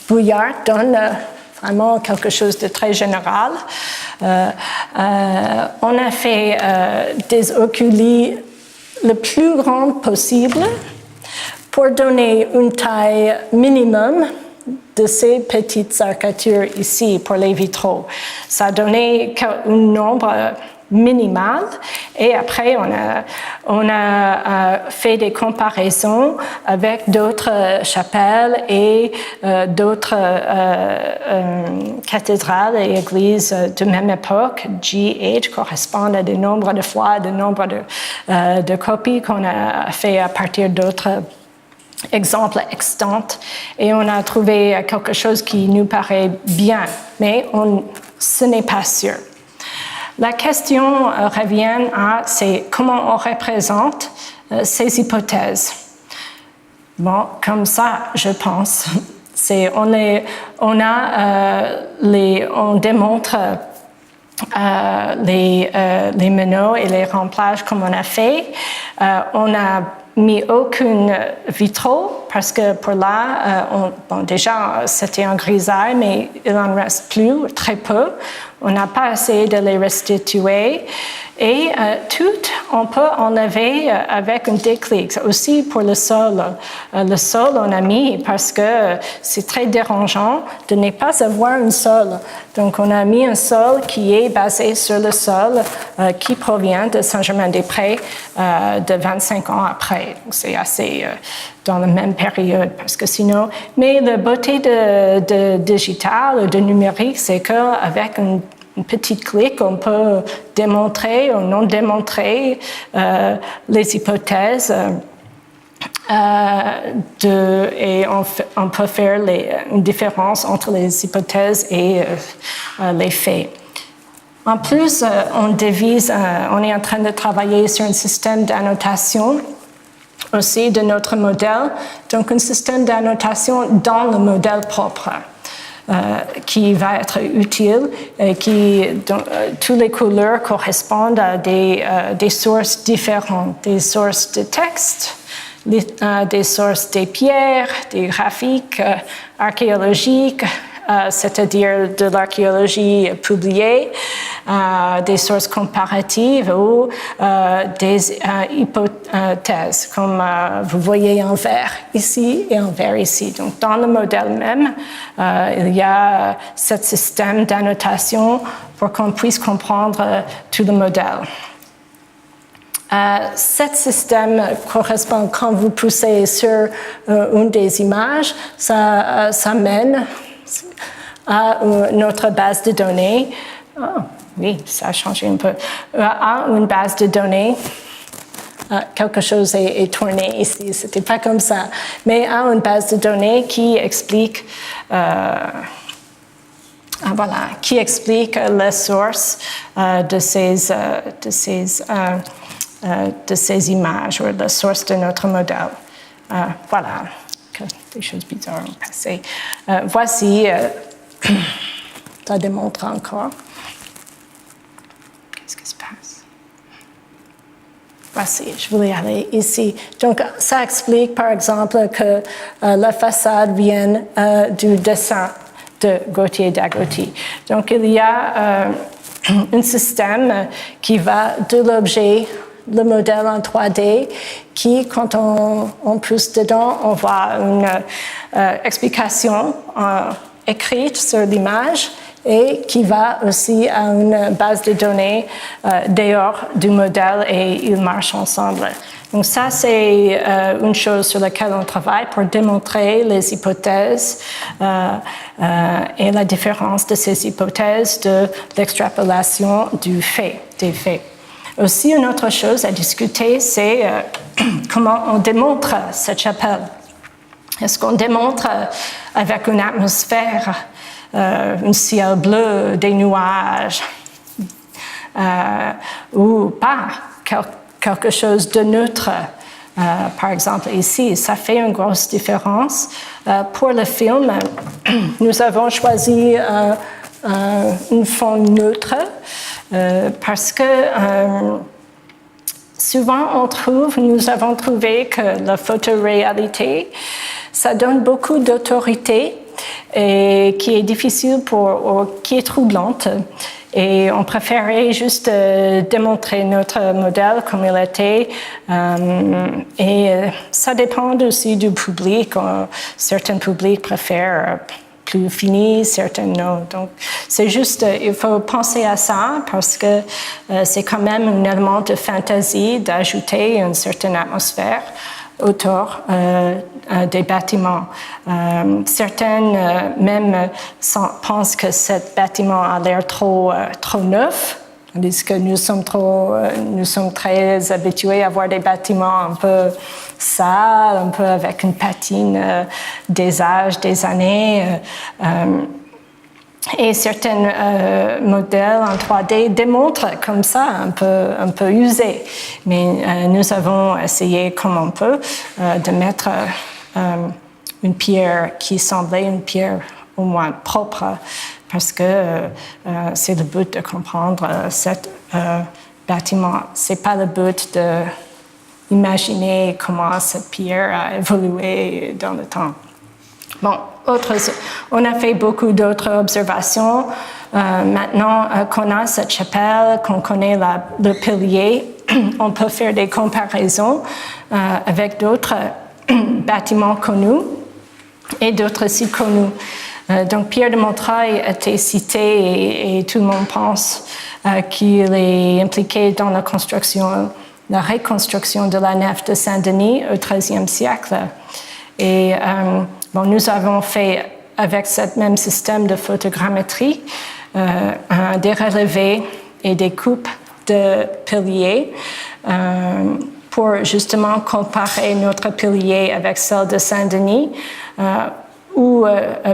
Bouillard donne vraiment quelque chose de très général. On a fait des oculi le plus grand possible pour donner une taille minimum de ces petites arcatures ici pour les vitraux. Ça a donné un nombre minimal et après on a fait des comparaisons avec d'autres chapelles et d'autres cathédrales et églises de même époque. GH correspond à des nombres de fois, des nombres de copies qu'on a fait à partir d'autres exemples extants et on a trouvé quelque chose qui nous paraît bien, mais ce n'est pas sûr. La question revient à c'est comment on représente ces hypothèses. Bon, comme ça, je pense. On démontre les meneaux et les remplages comme on a fait. On a mis aucune vitraux parce que pour là, déjà c'était en grisaille, mais il en reste plus, très peu. On n'a pas essayé de les restituer. Et tout, on peut enlever avec un déclic. Aussi pour le sol. Le sol, on a mis parce que c'est très dérangeant de ne pas avoir un sol. Donc, on a mis un sol qui est basé sur le sol qui provient de Saint-Germain-des-Prés de 25 ans après. Donc, c'est assez dans la même période parce que sinon... Mais la beauté de digital ou de numérique, c'est qu'avec une petite clique, on peut démontrer ou non démontrer les hypothèses et on peut faire une différence entre les hypothèses et les faits. En plus, on est en train de travailler sur un système d'annotation aussi de notre modèle, donc un système d'annotation dans le modèle propre. Qui va être utile, toutes les couleurs correspondent à des sources différentes, des sources de texte, des sources des pierres, des graphiques archéologiques, c'est-à-dire de l'archéologie publiée, des sources comparatives ou des hypothèses, comme vous voyez en vert ici et en vert ici. Donc, dans le modèle même, il y a ce système d'annotation pour qu'on puisse comprendre tout le modèle. Ce système correspond, quand vous poussez sur une des images, ça mène à notre base de données. Oh, oui, ça a changé un peu. À une base de données. Quelque chose est tourné ici, c'était pas comme ça. Mais à une base de données qui explique qui explique la source de ces images ou la source de notre modèle. Voilà, que des choses bizarres ont passé. Voici, ça démontre encore. Qu'est-ce qui se passe? Voici, je voulais aller ici. Donc, ça explique, par exemple, que la façade vient du dessin de Gauthier d'Agouti. Donc, il y a un système qui va de l'objet, le modèle en 3D, qui, quand on pousse dedans, on voit une explication écrite sur l'image et qui va aussi à une base de données dehors du modèle et ils marchent ensemble. Donc ça, c'est une chose sur laquelle on travaille pour démontrer les hypothèses et la différence de ces hypothèses de l'extrapolation des faits. Aussi, une autre chose à discuter, c'est comment on démontre cette chapelle. Est-ce qu'on démontre avec une atmosphère, un ciel bleu, des nuages, ou pas, quelque chose de neutre? Par exemple, ici, ça fait une grosse différence. Pour le film, nous avons choisi un fond neutre parce que souvent nous avons trouvé que la photoréalité, ça donne beaucoup d'autorité et qui est difficile qui est troublante. Et on préférait juste démontrer notre modèle comme il était. Ça dépend aussi du public. Certains publics préfèrent plus fini, certains non. Donc, c'est juste, il faut penser à ça parce que c'est quand même un élément de fantaisie d'ajouter une certaine atmosphère autour des bâtiments. Certaines même pensent que ce bâtiment a l'air trop neuf, tandis que nous sommes très habitués à voir des bâtiments un peu sales, un peu avec une patine des âges, des années. Et certains modèles en 3D démontrent comme ça, un peu usés. Mais nous avons essayé comme on peut de mettre une pierre qui semblait une pierre au moins propre, parce que c'est le but de comprendre ce bâtiment. C'est pas le but d'imaginer comment cette pierre a évolué dans le temps. Bon, on a fait beaucoup d'autres observations. Maintenant qu'on a cette chapelle, qu'on connaît le pilier, on peut faire des comparaisons avec d'autres bâtiments connus et d'autres sites connus. Donc, Pierre de Montreuil a été cité et tout le monde pense qu'il est impliqué dans la reconstruction de la nef de Saint-Denis au XIIIe siècle. Et nous avons fait, avec ce même système de photogrammétrie, des relevés et des coupes de piliers pour justement comparer notre pilier avec celle de Saint-Denis, où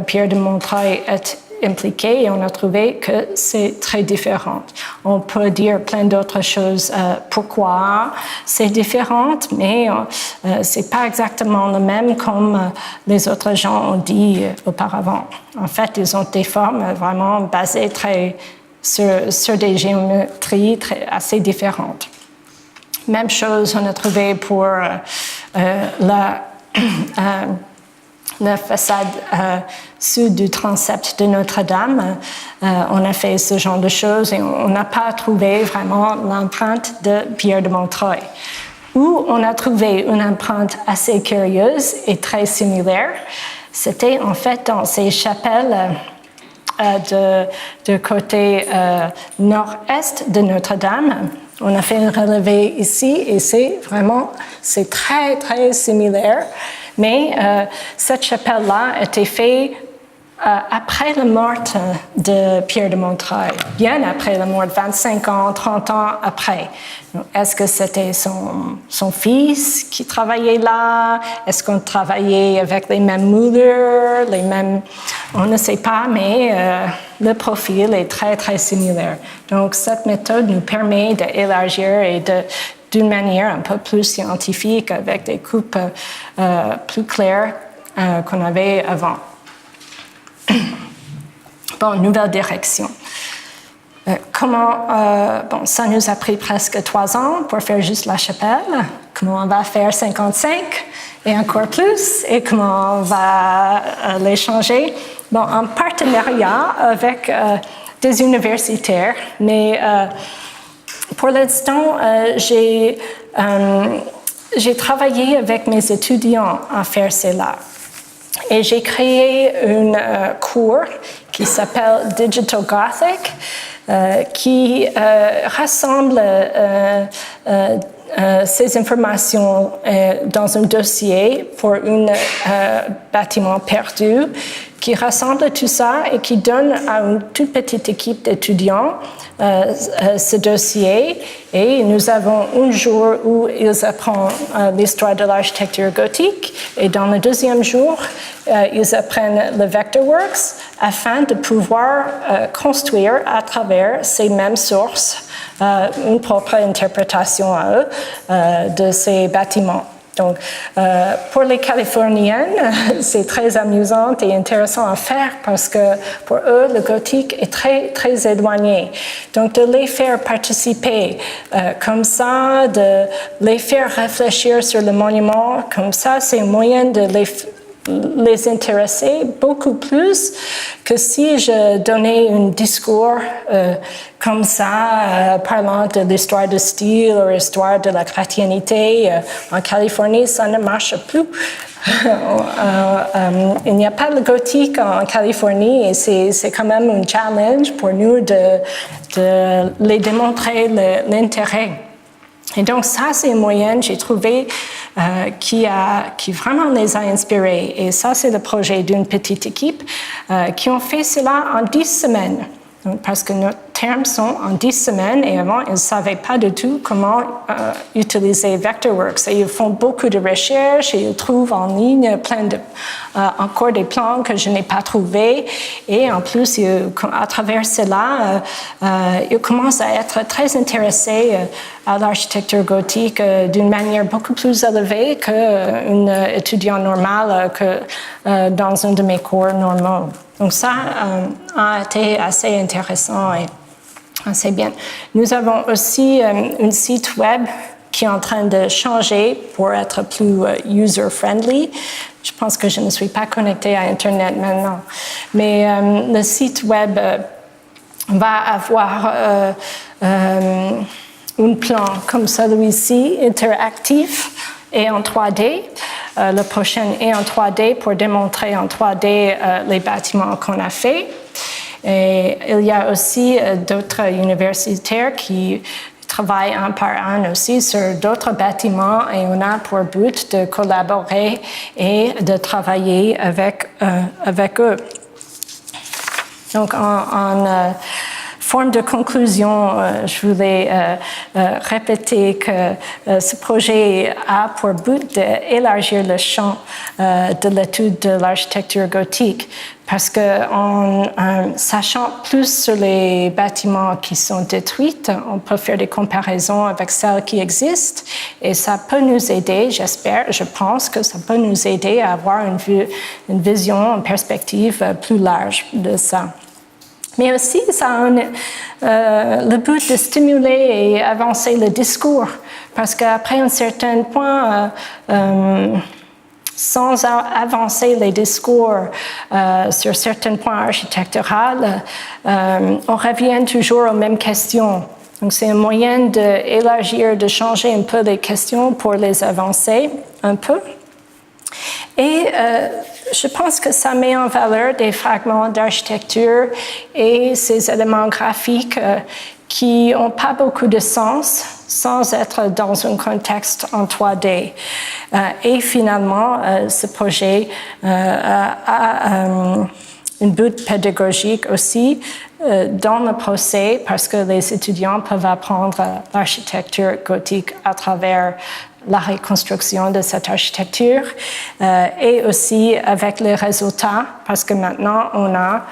Pierre de Montreuil est impliqué, et on a trouvé que c'est très différent. On peut dire plein d'autres choses pourquoi c'est différent, mais c'est pas exactement le même comme les autres gens ont dit auparavant. En fait, ils ont des formes vraiment basées sur des géométries assez différentes. Même chose, on a trouvé pour la façade sud du transept de Notre-Dame. On a fait ce genre de choses et on n'a pas trouvé vraiment l'empreinte de Pierre de Montreuil. Où on a trouvé une empreinte assez curieuse et très similaire, c'était en fait dans ces chapelles de côté nord-est de Notre-Dame. On a fait un relevé ici et c'est très, très similaire. Mais cette chapelle-là a été faite après la mort de Pierre de Montreuil, bien après la mort, 25 ans, 30 ans après. Est-ce que c'était son fils qui travaillait là? Est-ce qu'on travaillait avec les mêmes moulures, on ne sait pas, mais le profil est très, très similaire. Donc, cette méthode nous permet d'élargir et d'une manière un peu plus scientifique, avec des coupes plus claires qu'on avait avant. Bon, nouvelle direction. Ça nous a pris presque 3 ans pour faire juste la chapelle. Comment on va faire 55 et encore plus? Et comment on va les changer? Bon, en partenariat avec des universitaires, mais pour l'instant, j'ai travaillé avec mes étudiants à faire cela. Et j'ai créé un cours qui s'appelle Digital Gothic, qui rassemble ces informations dans un dossier pour un bâtiment perdu, qui rassemble tout ça et qui donne à une toute petite équipe d'étudiants ce dossier. Et nous avons un jour où ils apprennent l'histoire de l'architecture gothique, et dans le deuxième jour, ils apprennent le Vectorworks afin de pouvoir construire à travers ces mêmes sources une propre interprétation à eux de ces bâtiments. Donc, pour les Californiennes, c'est très amusant et intéressant à faire parce que pour eux, le gothique est très, très éloigné. Donc, de les faire participer comme ça, de les faire réfléchir sur le monument comme ça, c'est un moyen de les intéresser beaucoup plus que si je donnais un discours comme ça, parlant de l'histoire du style ou l'histoire de la chrétienté. En Californie, ça ne marche plus. Il n'y a pas de gothique en Californie et c'est quand même un challenge pour nous de les démontrer l'intérêt. Et donc ça, c'est un moyen, j'ai trouvé, qui vraiment les a inspirés. Et ça, c'est le projet d'une petite équipe qui ont fait cela en 10 semaines. Donc, parce que nos termes sont en 10 semaines et avant, ils ne savaient pas du tout comment utiliser Vectorworks. Et ils font beaucoup de recherches et ils trouvent en ligne encore des plans que je n'ai pas trouvés. Et en plus, à travers cela, ils commencent à être très intéressés à l'architecture gothique d'une manière beaucoup plus élevée qu'un étudiant normal que dans un de mes cours normaux. Donc ça a été assez intéressant et assez bien. Nous avons aussi un site web qui est en train de changer pour être plus user-friendly. Je pense que je ne suis pas connectée à Internet maintenant. Mais le site web va avoir un plan comme celui-ci, interactif et en 3D. Le prochain est en 3D pour démontrer en 3D les bâtiments qu'on a faits. Et il y a aussi d'autres universitaires qui travaillent un par un aussi sur d'autres bâtiments et on a pour but de collaborer et de travailler avec eux. Donc, en forme de conclusion, je voulais répéter que ce projet a pour but d'élargir le champ de l'étude de l'architecture gothique parce qu'en sachant plus sur les bâtiments qui sont détruits, on peut faire des comparaisons avec celles qui existent et ça peut nous aider, je pense que ça peut nous aider à avoir une vision, une perspective plus large de ça. Mais aussi, ça a le but de stimuler et avancer le discours, parce qu'après un certain point, sans avancer les discours sur certains points architecturaux, on revient toujours aux mêmes questions. Donc, c'est un moyen d'élargir, de changer un peu les questions pour les avancer un peu. Et je pense que ça met en valeur des fragments d'architecture et ces éléments graphiques qui n'ont pas beaucoup de sens sans être dans un contexte en 3D. Et finalement, ce projet a un but pédagogique aussi dans le procès parce que les étudiants peuvent apprendre l'architecture gothique à travers la reconstruction de cette architecture et aussi avec les résultats parce que maintenant on a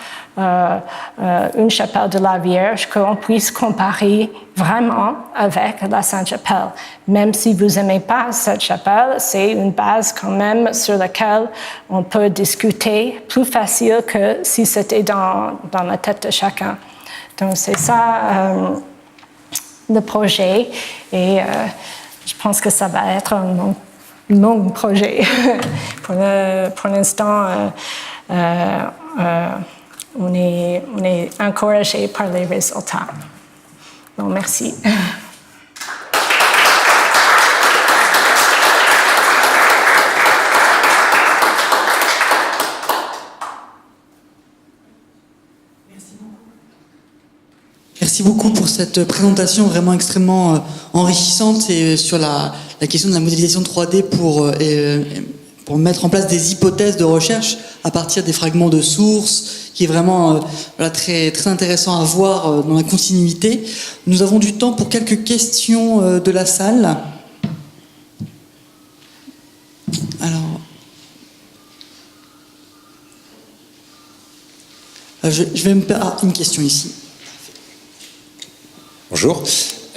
une chapelle de la Vierge qu'on puisse comparer vraiment avec la Sainte-Chapelle. Même si vous n'aimez pas cette chapelle, c'est une base quand même sur laquelle on peut discuter plus facile que si c'était dans la tête de chacun. Donc c'est ça le projet et je pense que ça va être un long projet. Pour l'instant, on est encouragé par les résultats. Bon, merci. Merci beaucoup pour cette présentation vraiment extrêmement enrichissante et sur la question de la modélisation 3D pour mettre en place des hypothèses de recherche à partir des fragments de sources, qui est vraiment très, très intéressant à voir dans la continuité. Nous avons du temps pour quelques questions de la salle. Alors, je vais me faire une question ici. Bonjour.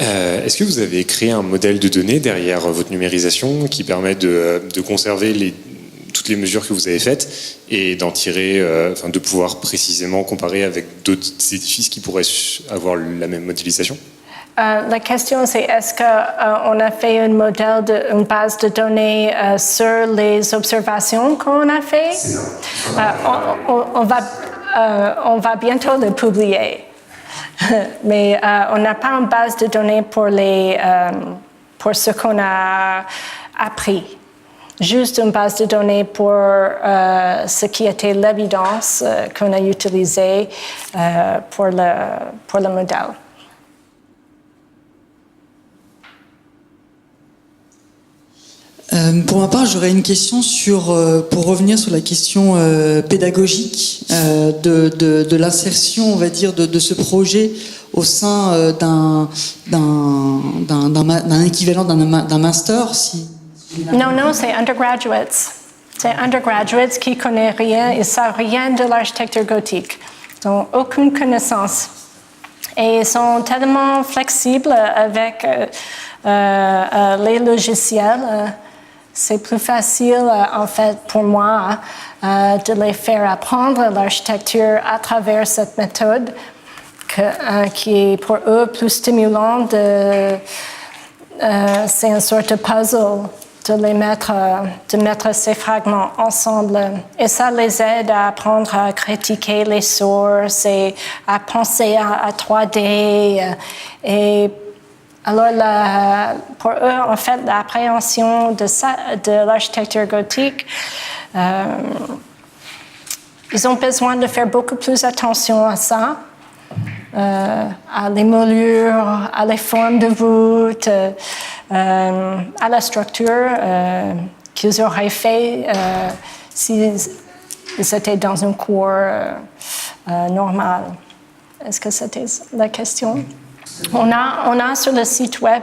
Est-ce que vous avez créé un modèle de données derrière votre numérisation qui permet de conserver toutes les mesures que vous avez faites et d'en tirer, de pouvoir précisément comparer avec d'autres édifices qui pourraient avoir la même modélisation? La question, c'est est-ce qu'on a fait une base de données sur les observations qu'on a fait? On va bientôt le publier. Mais on n'a pas une base de données pour ce qu'on a appris. Juste une base de données pour ce qui était l'évidence qu'on a utilisée pour le modèle. Pour ma part, j'aurais une question pour revenir sur la question pédagogique de l'insertion, on va dire, de ce projet au sein d'un équivalent d'un master. Non, c'est undergraduates. C'est undergraduates qui ne connaissent rien, ils ne savent rien de l'architecture gothique. Ils n'ont aucune connaissance. Et ils sont tellement flexibles avec les logiciels. C'est plus facile, en fait, pour moi, de les faire apprendre l'architecture à travers cette méthode qui est pour eux plus stimulant. C'est une sorte de puzzle de mettre ces fragments ensemble. Et ça les aide à apprendre à critiquer les sources et à penser à 3D. Et alors, pour eux, en fait, l'appréhension de l'architecture gothique, ils ont besoin de faire beaucoup plus attention à ça, à les moulures, à les formes de voûtes, à la structure qu'ils auraient fait s'ils étaient dans un cours normal. Est-ce que c'était la question? On a sur le site web,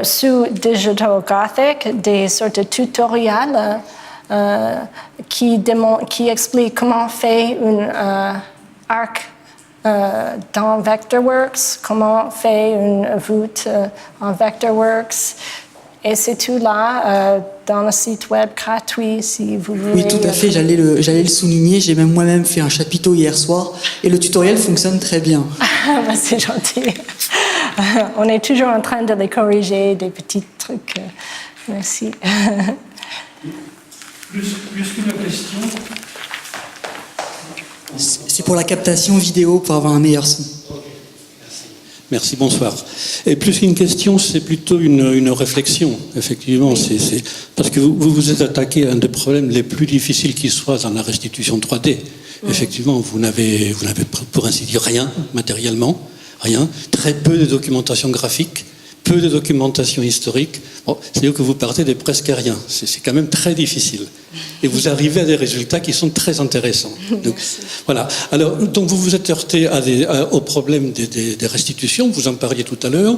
sous Digital Gothic, des sortes de tutoriels qui expliquent comment on fait un arc dans Vectorworks, comment on fait une voûte en Vectorworks. Et c'est tout là, dans le site web gratuit, si vous voulez. Oui, tout à fait, j'allais le souligner. J'ai même moi-même fait un chapiteau hier soir et le tutoriel fonctionne très bien. C'est gentil. On est toujours en train de les corriger, des petits trucs. Merci. Plus qu'une question. C'est pour la captation vidéo, pour avoir un meilleur son. Merci, bonsoir. Et plus qu'une question, c'est plutôt une réflexion, effectivement. C'est parce que vous vous êtes attaqué à un des problèmes les plus difficiles qui soit dans la restitution 3D. Effectivement, vous n'avez pour ainsi dire rien, matériellement, rien. Très peu de documentation graphique, peu de documentation historique. Bon, c'est-à-dire que vous partez de presque rien. C'est quand même très difficile. Et vous arrivez à des résultats qui sont très intéressants. Donc, voilà. Alors, donc vous vous êtes heurté au problème des restitutions. Vous en parliez tout à l'heure.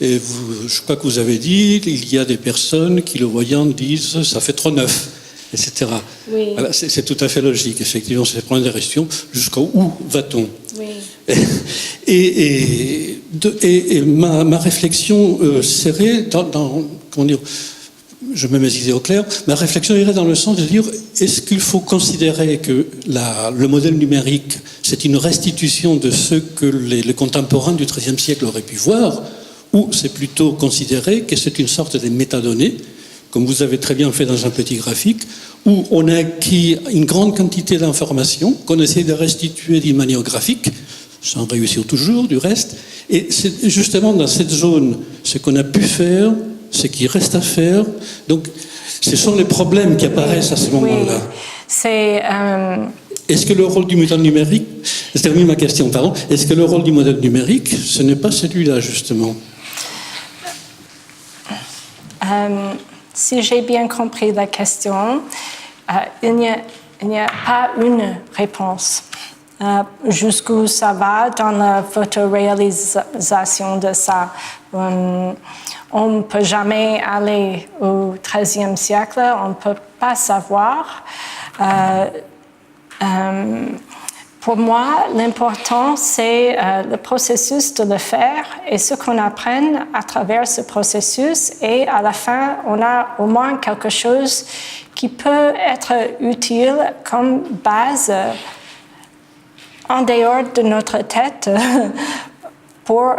Et je crois que vous avez dit qu'il y a des personnes qui, le voyant, disent ça fait trop neuf, etc. Oui. Voilà, c'est tout à fait logique. Effectivement, c'est le problème des restitutions. Jusqu'où va-t-on? Oui. Et ma réflexion serait comment dire, je mets mes idées au clair, ma réflexion irait dans le sens de dire, est-ce qu'il faut considérer que le modèle numérique, c'est une restitution de ce que les contemporains du XIIIe siècle auraient pu voir, ou c'est plutôt considérer que c'est une sorte de métadonnées, comme vous avez très bien fait dans un petit graphique, où on a acquis une grande quantité d'informations qu'on essaie de restituer d'une manière graphique, sans réussir toujours du reste, et c'est justement dans cette zone ce qu'on a pu faire, ce qui reste à faire. Donc, ce sont les problèmes qui apparaissent à ce moment-là. C'est... Est-ce que le rôle du modèle numérique, je termine ma question, pardon, est-ce que le rôle du modèle numérique, ce n'est pas celui-là, justement? Si j'ai bien compris la question, il n'y a pas une réponse. Jusqu'où ça va dans la photoréalisation de ça. On ne peut jamais aller au XIIIe siècle, on ne peut pas savoir. Pour moi, l'important, c'est le processus de le faire et ce qu'on apprend à travers ce processus. Et à la fin, on a au moins quelque chose qui peut être utile comme base en dehors de notre tête pour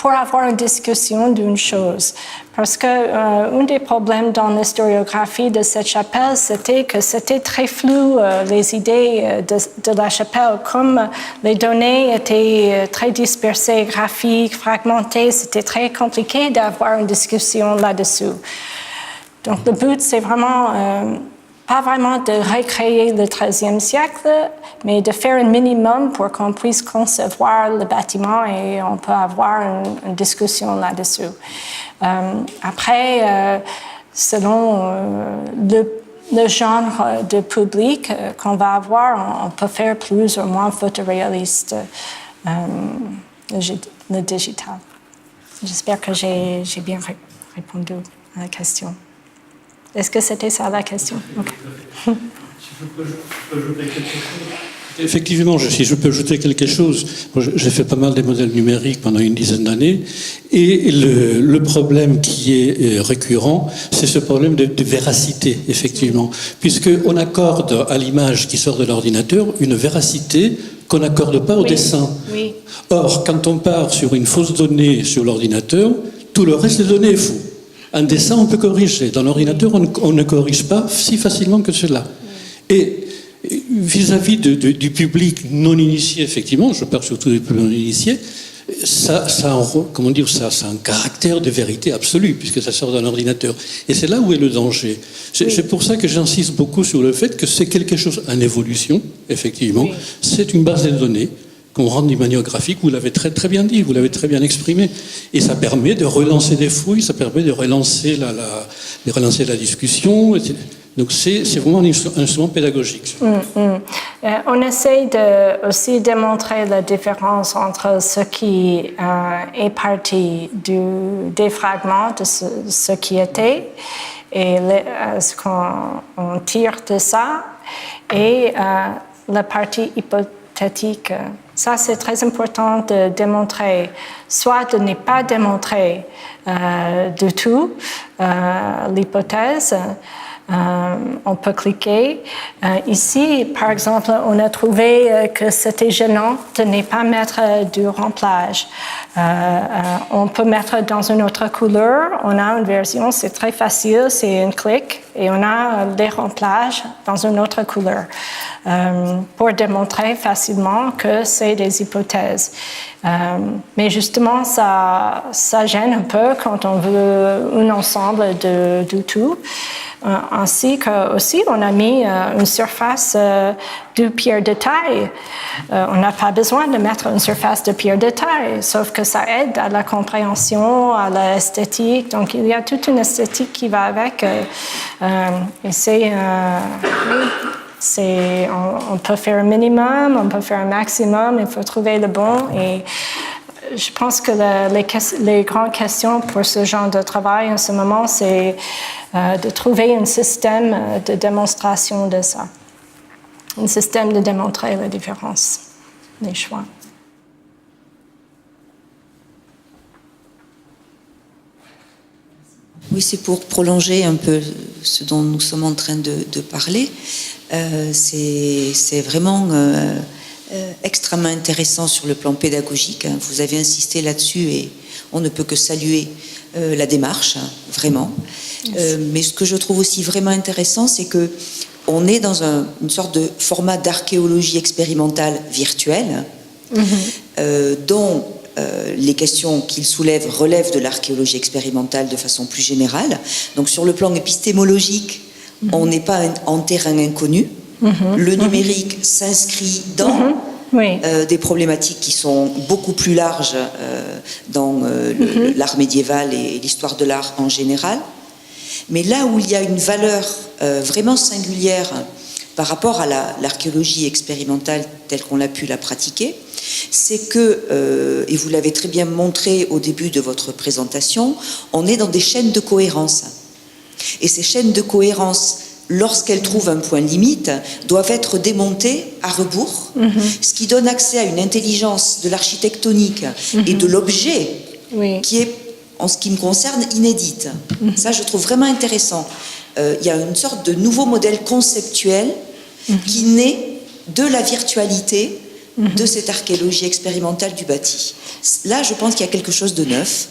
avoir une discussion d'une chose. Parce que un des problèmes dans l'historiographie de cette chapelle, c'était que c'était très flou, les idées de la chapelle. Comme les données étaient très dispersées, graphiques, fragmentées, c'était très compliqué d'avoir une discussion là-dessus. Donc le but, c'est vraiment pas vraiment de recréer le XIIIe siècle, mais de faire un minimum pour qu'on puisse concevoir le bâtiment et on peut avoir une discussion là-dessus. Après, selon le genre de public qu'on va avoir, on peut faire plus ou moins photoréaliste le digital. J'espère que j'ai bien répondu à la question. Est-ce que c'était ça la question? Okay. Si je peux ajouter quelque chose. Effectivement, si je peux ajouter quelque chose, j'ai fait pas mal des modèles numériques pendant une dizaine d'années, et le problème qui est récurrent, c'est ce problème de véracité, effectivement, puisqu'on accorde à l'image qui sort de l'ordinateur une véracité qu'on n'accorde pas au dessin. Oui. Or, quand on part sur une fausse donnée sur l'ordinateur, tout le reste des données est faux. Un dessin, on peut corriger. Dans l'ordinateur, on ne corrige pas si facilement que cela. Et vis-à-vis du public non initié, effectivement, je parle surtout du public non initié, ça a un caractère de vérité absolue, puisque ça sort d'un ordinateur. Et c'est là où est le danger. C'est pour ça que j'insiste beaucoup sur le fait que c'est quelque chose en évolution, effectivement. Oui. C'est une base de données qu'on rend d'une manière graphique, vous l'avez très, très bien dit, vous l'avez très bien exprimé. Et ça permet de relancer des fouilles, ça permet de relancer la discussion. Donc c'est vraiment un instrument pédagogique. On essaie de aussi démontrer la différence entre ce qui est parti des fragments de ce qui était et ce qu'on tire de ça et la partie hypothétique. Ça, c'est très important de démontrer, soit de ne pas démontrer du tout l'hypothèse. On peut cliquer. Ici, par exemple, on a trouvé que c'était gênant de ne pas mettre du remplage. On peut mettre dans une autre couleur. On a une version, c'est très facile, c'est un clic, et on a des remplages dans une autre couleur pour démontrer facilement que c'est des hypothèses. Mais justement, ça gêne un peu quand on veut un ensemble du tout. Ainsi que aussi on a mis une surface de pierre de taille. On n'a pas besoin de mettre une surface de pierre de taille, sauf que ça aide à la compréhension, à l'esthétique. Donc il y a toute une esthétique qui va avec. Et on peut faire un minimum, on peut faire un maximum. Il faut trouver le bon. Et je pense que les grandes questions pour ce genre de travail en ce moment, c'est de trouver un système de démonstration de ça. Un système de démontrer la différence, les choix. Oui, c'est pour prolonger un peu ce dont nous sommes en train de parler. C'est vraiment extrêmement intéressant sur le plan pédagogique. Vous avez insisté là-dessus et on ne peut que saluer la démarche, vraiment. Mais ce que je trouve aussi vraiment intéressant, c'est que on est dans une sorte de format d'archéologie expérimentale virtuelle, dont les questions qu'il soulève relèvent de l'archéologie expérimentale de façon plus générale. Donc sur le plan épistémologique, on n'est pas en terrain inconnu. Le numérique s'inscrit dans des problématiques qui sont beaucoup plus larges dans l'art médiéval et l'histoire de l'art en général. Mais là où il y a une valeur vraiment singulière par rapport à l'archéologie expérimentale telle qu'on a pu la pratiquer, c'est que, et vous l'avez très bien montré au début de votre présentation, on est dans des chaînes de cohérence. Et ces chaînes de cohérence lorsqu'elles trouvent un point limite, doivent être démontées à rebours, ce qui donne accès à une intelligence de l'architectonique et de l'objet qui est, en ce qui me concerne, inédite. Ça, je trouve vraiment intéressant. Il y a une sorte de nouveau modèle conceptuel qui naît de la virtualité de cette archéologie expérimentale du bâti. Là, je pense qu'il y a quelque chose de neuf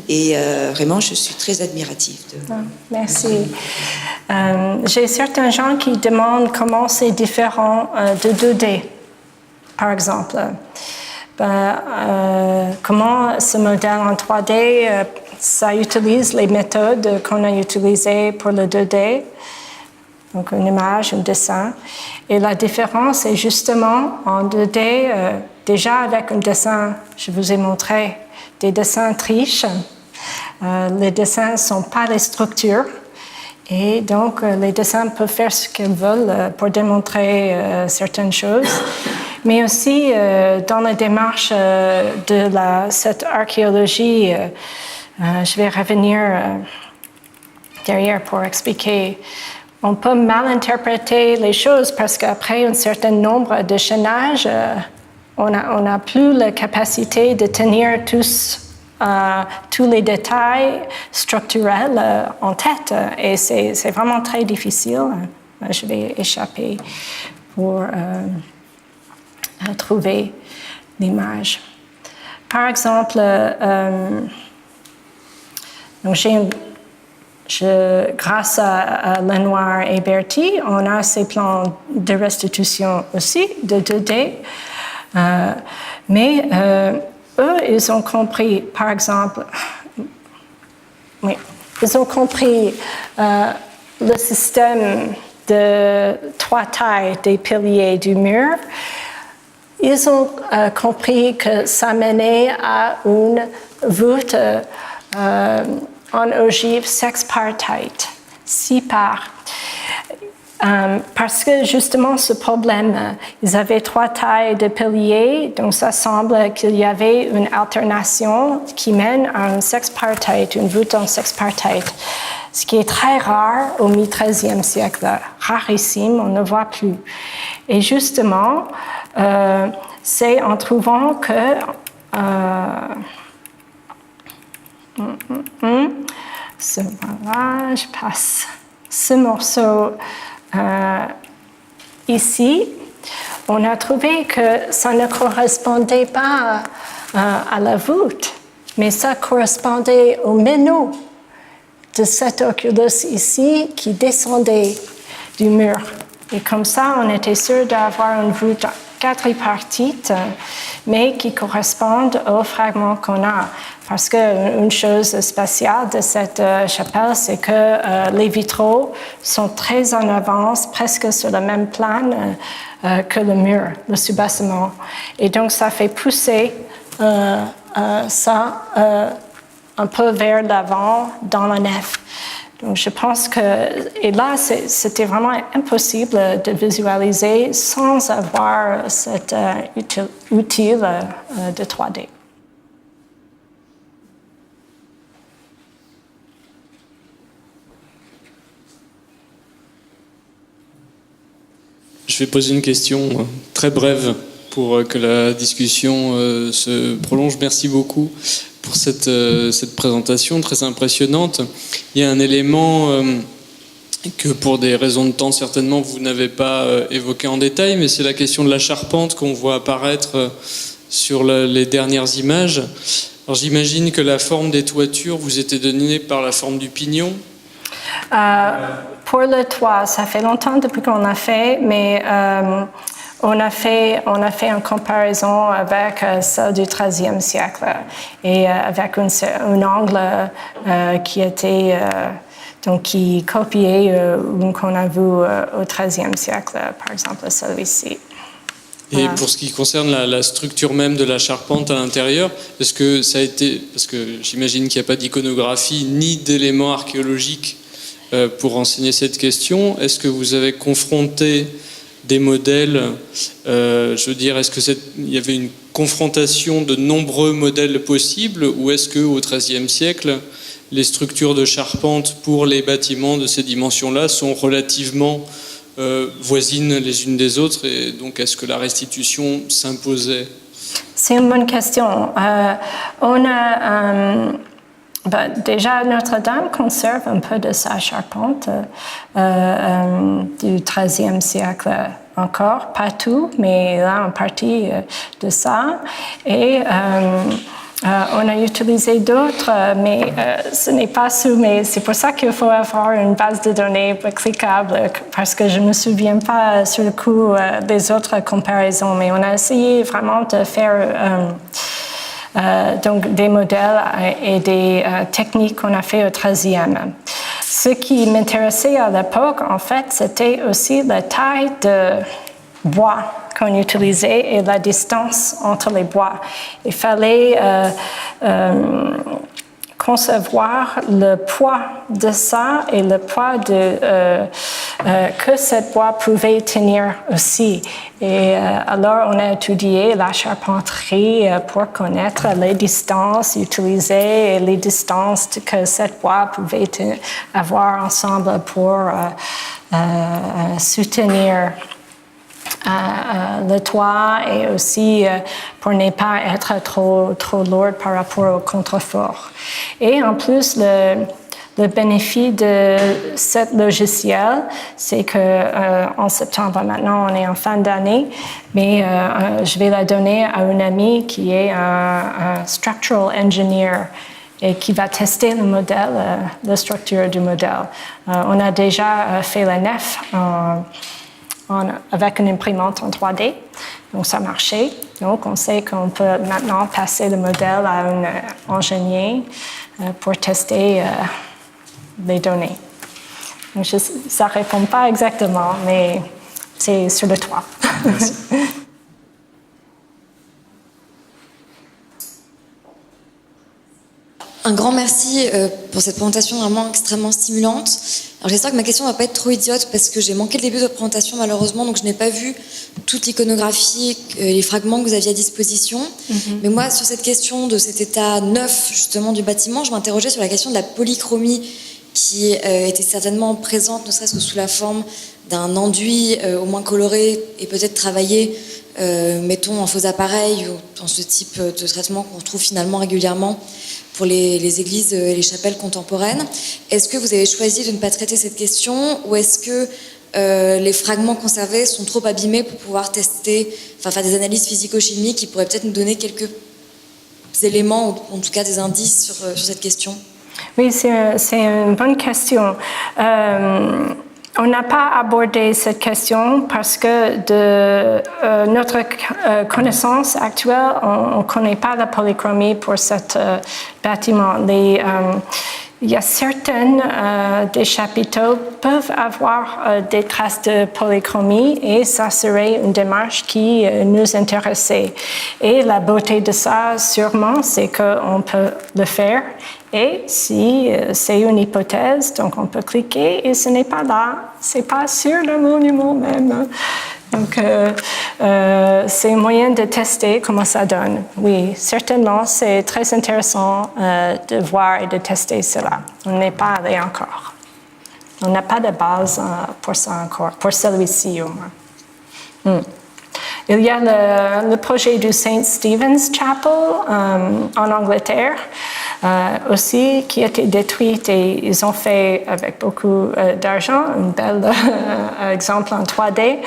et vraiment, je suis très admirative. Merci. J'ai certains gens qui demandent comment c'est différent de 2D, par exemple. Comment ce modèle en 3D, ça utilise les méthodes qu'on a utilisées pour le 2D, donc une image, un dessin. Et la différence est justement en 2D, déjà avec un dessin, je vous ai montré des dessins triches. Les dessins ne sont pas les structures. Et donc, les dessins peuvent faire ce qu'ils veulent pour démontrer certaines choses. Mais aussi, dans la démarche de cette archéologie, je vais revenir derrière pour expliquer. On peut mal interpréter les choses parce qu'après un certain nombre de chaînages, on n'a plus la capacité de tenir tous les détails structurels en tête. Et c'est vraiment très difficile. Je vais échapper pour trouver l'image. Par exemple, donc grâce à Lenoir et Berti, on a ces plans de restitution aussi, de 2D. Mais eux, ils ont compris, par exemple, ils ont compris le système de 3 tailles des piliers du mur. Ils ont compris que ça menait à une voûte en ogive sexpartite, 6 parts. Parce que justement ce problème, ils avaient 3 tailles de piliers, donc ça semble qu'il y avait une alternation qui mène à un sexpartite, une voûte en sexpartite, ce qui est très rare au mi-XIIIe siècle, rarissime, on ne voit plus. Et justement, c'est en trouvant que voilà, je passe ce morceau ici. On a trouvé que ça ne correspondait pas à la voûte, mais ça correspondait au méno de cet oculus ici qui descendait du mur. Et comme ça, on était sûr d'avoir une voûte quadripartite, mais qui correspondent aux fragments qu'on a. Parce qu'une chose spéciale de cette chapelle, c'est que les vitraux sont très en avance, presque sur le même plan que le mur, le soubassement. Et donc, ça fait pousser ça un peu vers l'avant dans la nef. Donc, je pense que... Et là, c'était vraiment impossible de visualiser sans avoir cet outil de 3D. Je vais poser une question très brève pour que la discussion se prolonge. Merci beaucoup pour cette présentation très impressionnante. Il y a un élément que pour des raisons de temps certainement vous n'avez pas évoqué en détail, mais c'est la question de la charpente qu'on voit apparaître sur les dernières images. Alors j'imagine que la forme des toitures vous était donnée par la forme du pignon. Pour le toit, ça fait longtemps depuis qu'on a fait, mais on a fait une comparaison avec celle du XIIIe siècle et avec un angle qui était donc qui copiait qu'on a vu au XIIIe siècle, par exemple celui-ci. Et pour ce qui concerne la structure même de la charpente à l'intérieur, est-ce que ça a été, parce que j'imagine qu'il n'y a pas d'iconographie ni d'éléments archéologiques pour renseigner cette question, est-ce que vous avez confronté des modèles, je veux dire, est-ce qu'il y avait une confrontation de nombreux modèles possibles ou est-ce qu'au XIIIe siècle, les structures de charpente pour les bâtiments de ces dimensions-là sont relativement voisines les unes des autres, et donc est-ce que la restitution s'imposait? C'est une bonne question. On a déjà Notre-Dame conserve un peu de sa charpente du XIIIe siècle encore, pas tout, mais là en partie de ça. Et on a utilisé d'autres, mais ce n'est pas sûr. Mais c'est pour ça qu'il faut avoir une base de données cliquable, parce que je ne me souviens pas sur le coup des autres comparaisons. Mais on a essayé vraiment de faire donc des modèles et des techniques qu'on a fait au XIIIe. Ce qui m'intéressait à l'époque, en fait, c'était aussi la taille de bois qu'on utilisait et la distance entre les bois. Il fallait concevoir le poids de ça et le poids que cette bois pouvait tenir aussi. Et alors, on a étudié la charpenterie pour connaître les distances utilisées et les distances que cette bois pouvait avoir ensemble pour soutenir le toit et aussi pour ne pas être trop lourd par rapport au contrefort. Et en plus, le bénéfice de ce logiciel, c'est que en septembre, maintenant on est en fin d'année, mais je vais la donner à une amie qui est un structural engineer et qui va tester le modèle, la structure du modèle. On a déjà fait la nef avec une imprimante en 3D, donc ça marchait. Donc on sait qu'on peut maintenant passer le modèle à un ingénieur pour tester les données. Donc ça ne répond pas exactement, mais c'est sur le toit. Un grand merci pour cette présentation vraiment extrêmement stimulante. Alors j'espère que ma question ne va pas être trop idiote parce que j'ai manqué le début de votre présentation malheureusement, donc je n'ai pas vu toute l'iconographie, les fragments que vous aviez à disposition. Mais moi, sur cette question de cet état neuf justement du bâtiment, je m'interrogeais sur la question de la polychromie qui était certainement présente, ne serait-ce que sous la forme d'un enduit au moins coloré et peut-être travaillé, mettons en faux appareil ou dans ce type de traitement qu'on trouve finalement régulièrement pour les églises et les chapelles contemporaines. Est-ce que vous avez choisi de ne pas traiter cette question ou est-ce que les fragments conservés sont trop abîmés pour pouvoir tester, enfin faire des analyses physico-chimiques qui pourraient peut-être nous donner quelques éléments ou en tout cas des indices sur cette question? Oui, c'est une bonne question. On n'a pas abordé cette question parce que de notre connaissance actuelle, on ne connaît pas la polychromie pour ce bâtiment. Il y a certaines des chapiteaux peuvent avoir des traces de polychromie et ça serait une démarche qui nous intéressait. Et la beauté de ça, sûrement, c'est qu'on peut le faire. Et si c'est une hypothèse, donc on peut cliquer et ce n'est pas là, c'est pas sur le monument même. Donc c'est un moyen de tester comment ça donne. Oui, certainement, c'est très intéressant de voir et de tester cela. On n'est pas allé encore. On n'a pas de base pour ça encore, pour celui-ci au moins. Il y a le projet du St. Stephen's Chapel en Angleterre aussi qui a été détruite et ils ont fait avec beaucoup d'argent un bel exemple en 3D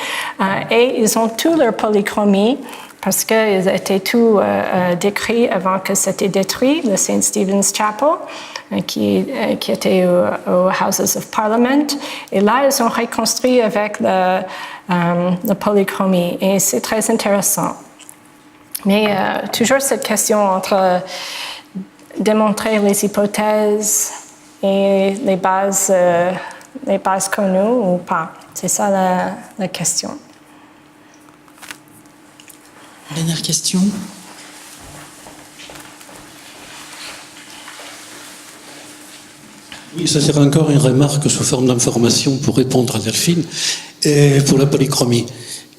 et ils ont tout leur polychromie parce qu'ils étaient tout décrits avant que c'était détruit, le St. Stephen's Chapel qui était au Houses of Parliament et là ils ont reconstruit avec la polychromie et c'est très intéressant. Mais toujours cette question entre démontrer les hypothèses et les bases connues ou pas. C'est ça la question. Dernière question. Oui, ça sera encore une remarque sous forme d'information pour répondre à Delphine et pour la polychromie.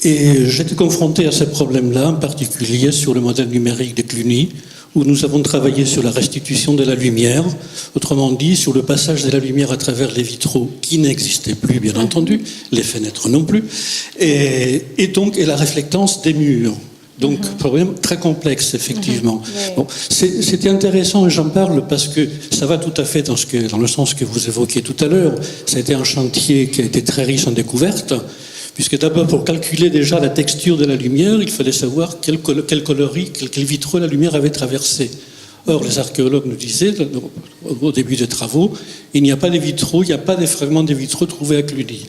Et j'étais confronté à ce problème-là, en particulier sur le modèle numérique de Cluny, où nous avons travaillé sur la restitution de la lumière, autrement dit sur le passage de la lumière à travers les vitraux qui n'existaient plus, bien entendu, les fenêtres non plus, et la réflectance des murs. Donc, problème très complexe, effectivement. Bon, c'était intéressant, et j'en parle parce que ça va tout à fait dans le sens que vous évoquiez tout à l'heure. Ça a été un chantier qui a été très riche en découvertes, puisque d'abord, pour calculer déjà la texture de la lumière, il fallait savoir quel coloris, quel vitraux la lumière avait traversé. Or, les archéologues nous disaient, au début des travaux, il n'y a pas de vitraux, il n'y a pas de fragments de vitraux trouvés à Cluny.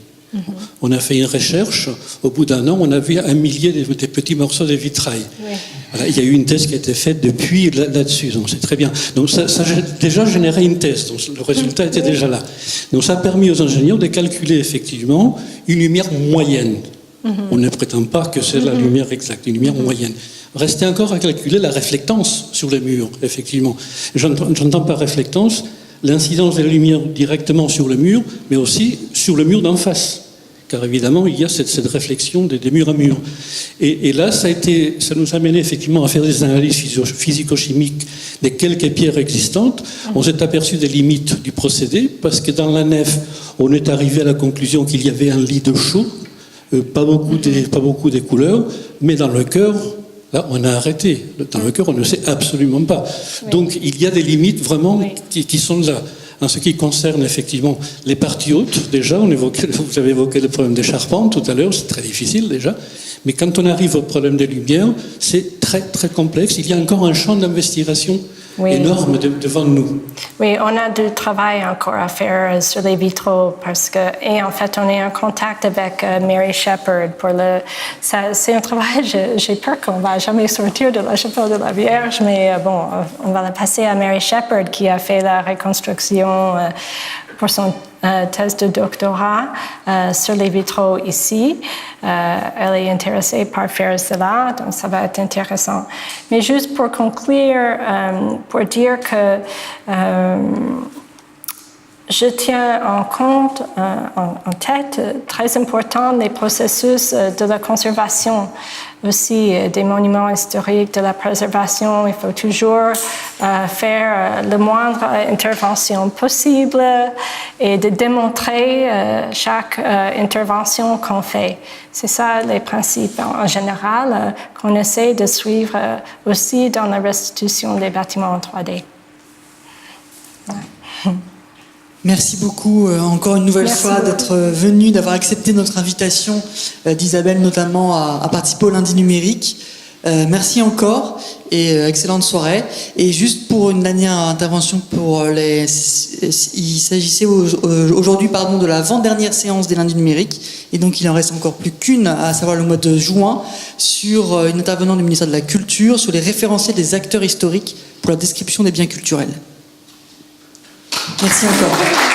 On a fait une recherche, au bout d'un an, on avait 1 millier de petits morceaux de vitrail. Oui. Voilà, il y a eu une thèse qui a été faite depuis là-dessus, donc c'est très bien. Donc ça a déjà généré une thèse, donc le résultat était déjà là. Donc ça a permis aux ingénieurs de calculer effectivement une lumière moyenne. On ne prétend pas que c'est la lumière exacte, une lumière moyenne. Restait encore à calculer la réflectance sur les murs, effectivement. J'entends par réflectance l'incidence de la lumière directement sur le mur, mais aussi sur le mur d'en face. Car évidemment, il y a cette réflexion des murs à mur. Et là, ça nous a mené effectivement à faire des analyses physico-chimiques des quelques pierres existantes. On s'est aperçu des limites du procédé, parce que dans la nef, on est arrivé à la conclusion qu'il y avait un lit de chaux, pas beaucoup de couleurs, mais dans le chœur, là, on a arrêté. Dans le chœur, on ne sait absolument pas. Oui. Donc, il y a des limites vraiment qui sont là. En ce qui concerne effectivement les parties hautes, déjà, vous avez évoqué le problème des charpentes tout à l'heure, c'est très difficile déjà. Mais quand on arrive au problème des lumières, c'est très très complexe. Il y a encore un champ d'investigation énorme devant nous. Oui, on a du travail encore à faire sur les vitraux et en fait, on est en contact avec Mary Shepherd c'est un travail, j'ai peur qu'on va jamais sortir de la chapelle de la Vierge, mais bon, on va le passer à Mary Shepherd qui a fait la reconstruction pour son thèse de doctorat sur les vitraux ici. Elle est intéressée par faire cela, donc ça va être intéressant. Mais juste pour conclure, pour dire que je tiens en tête, très important, les processus de la conservation, aussi des monuments historiques, de la préservation. Il faut toujours faire la moindre intervention possible et de démontrer chaque intervention qu'on fait. C'est ça les principes en général qu'on essaie de suivre aussi dans la restitution des bâtiments en 3D. Ouais. Merci beaucoup encore une nouvelle fois d'être venu, d'avoir accepté notre invitation d'Isabelle notamment à participer au lundi numérique. Merci encore et excellente soirée. Et juste pour une dernière intervention il s'agissait aujourd'hui de l'avant-dernière séance des lundis numériques et donc il en reste encore plus qu'une, à savoir le mois de juin, sur une intervenante du ministère de la Culture sur les référentiels des acteurs historiques pour la description des biens culturels. Merci encore.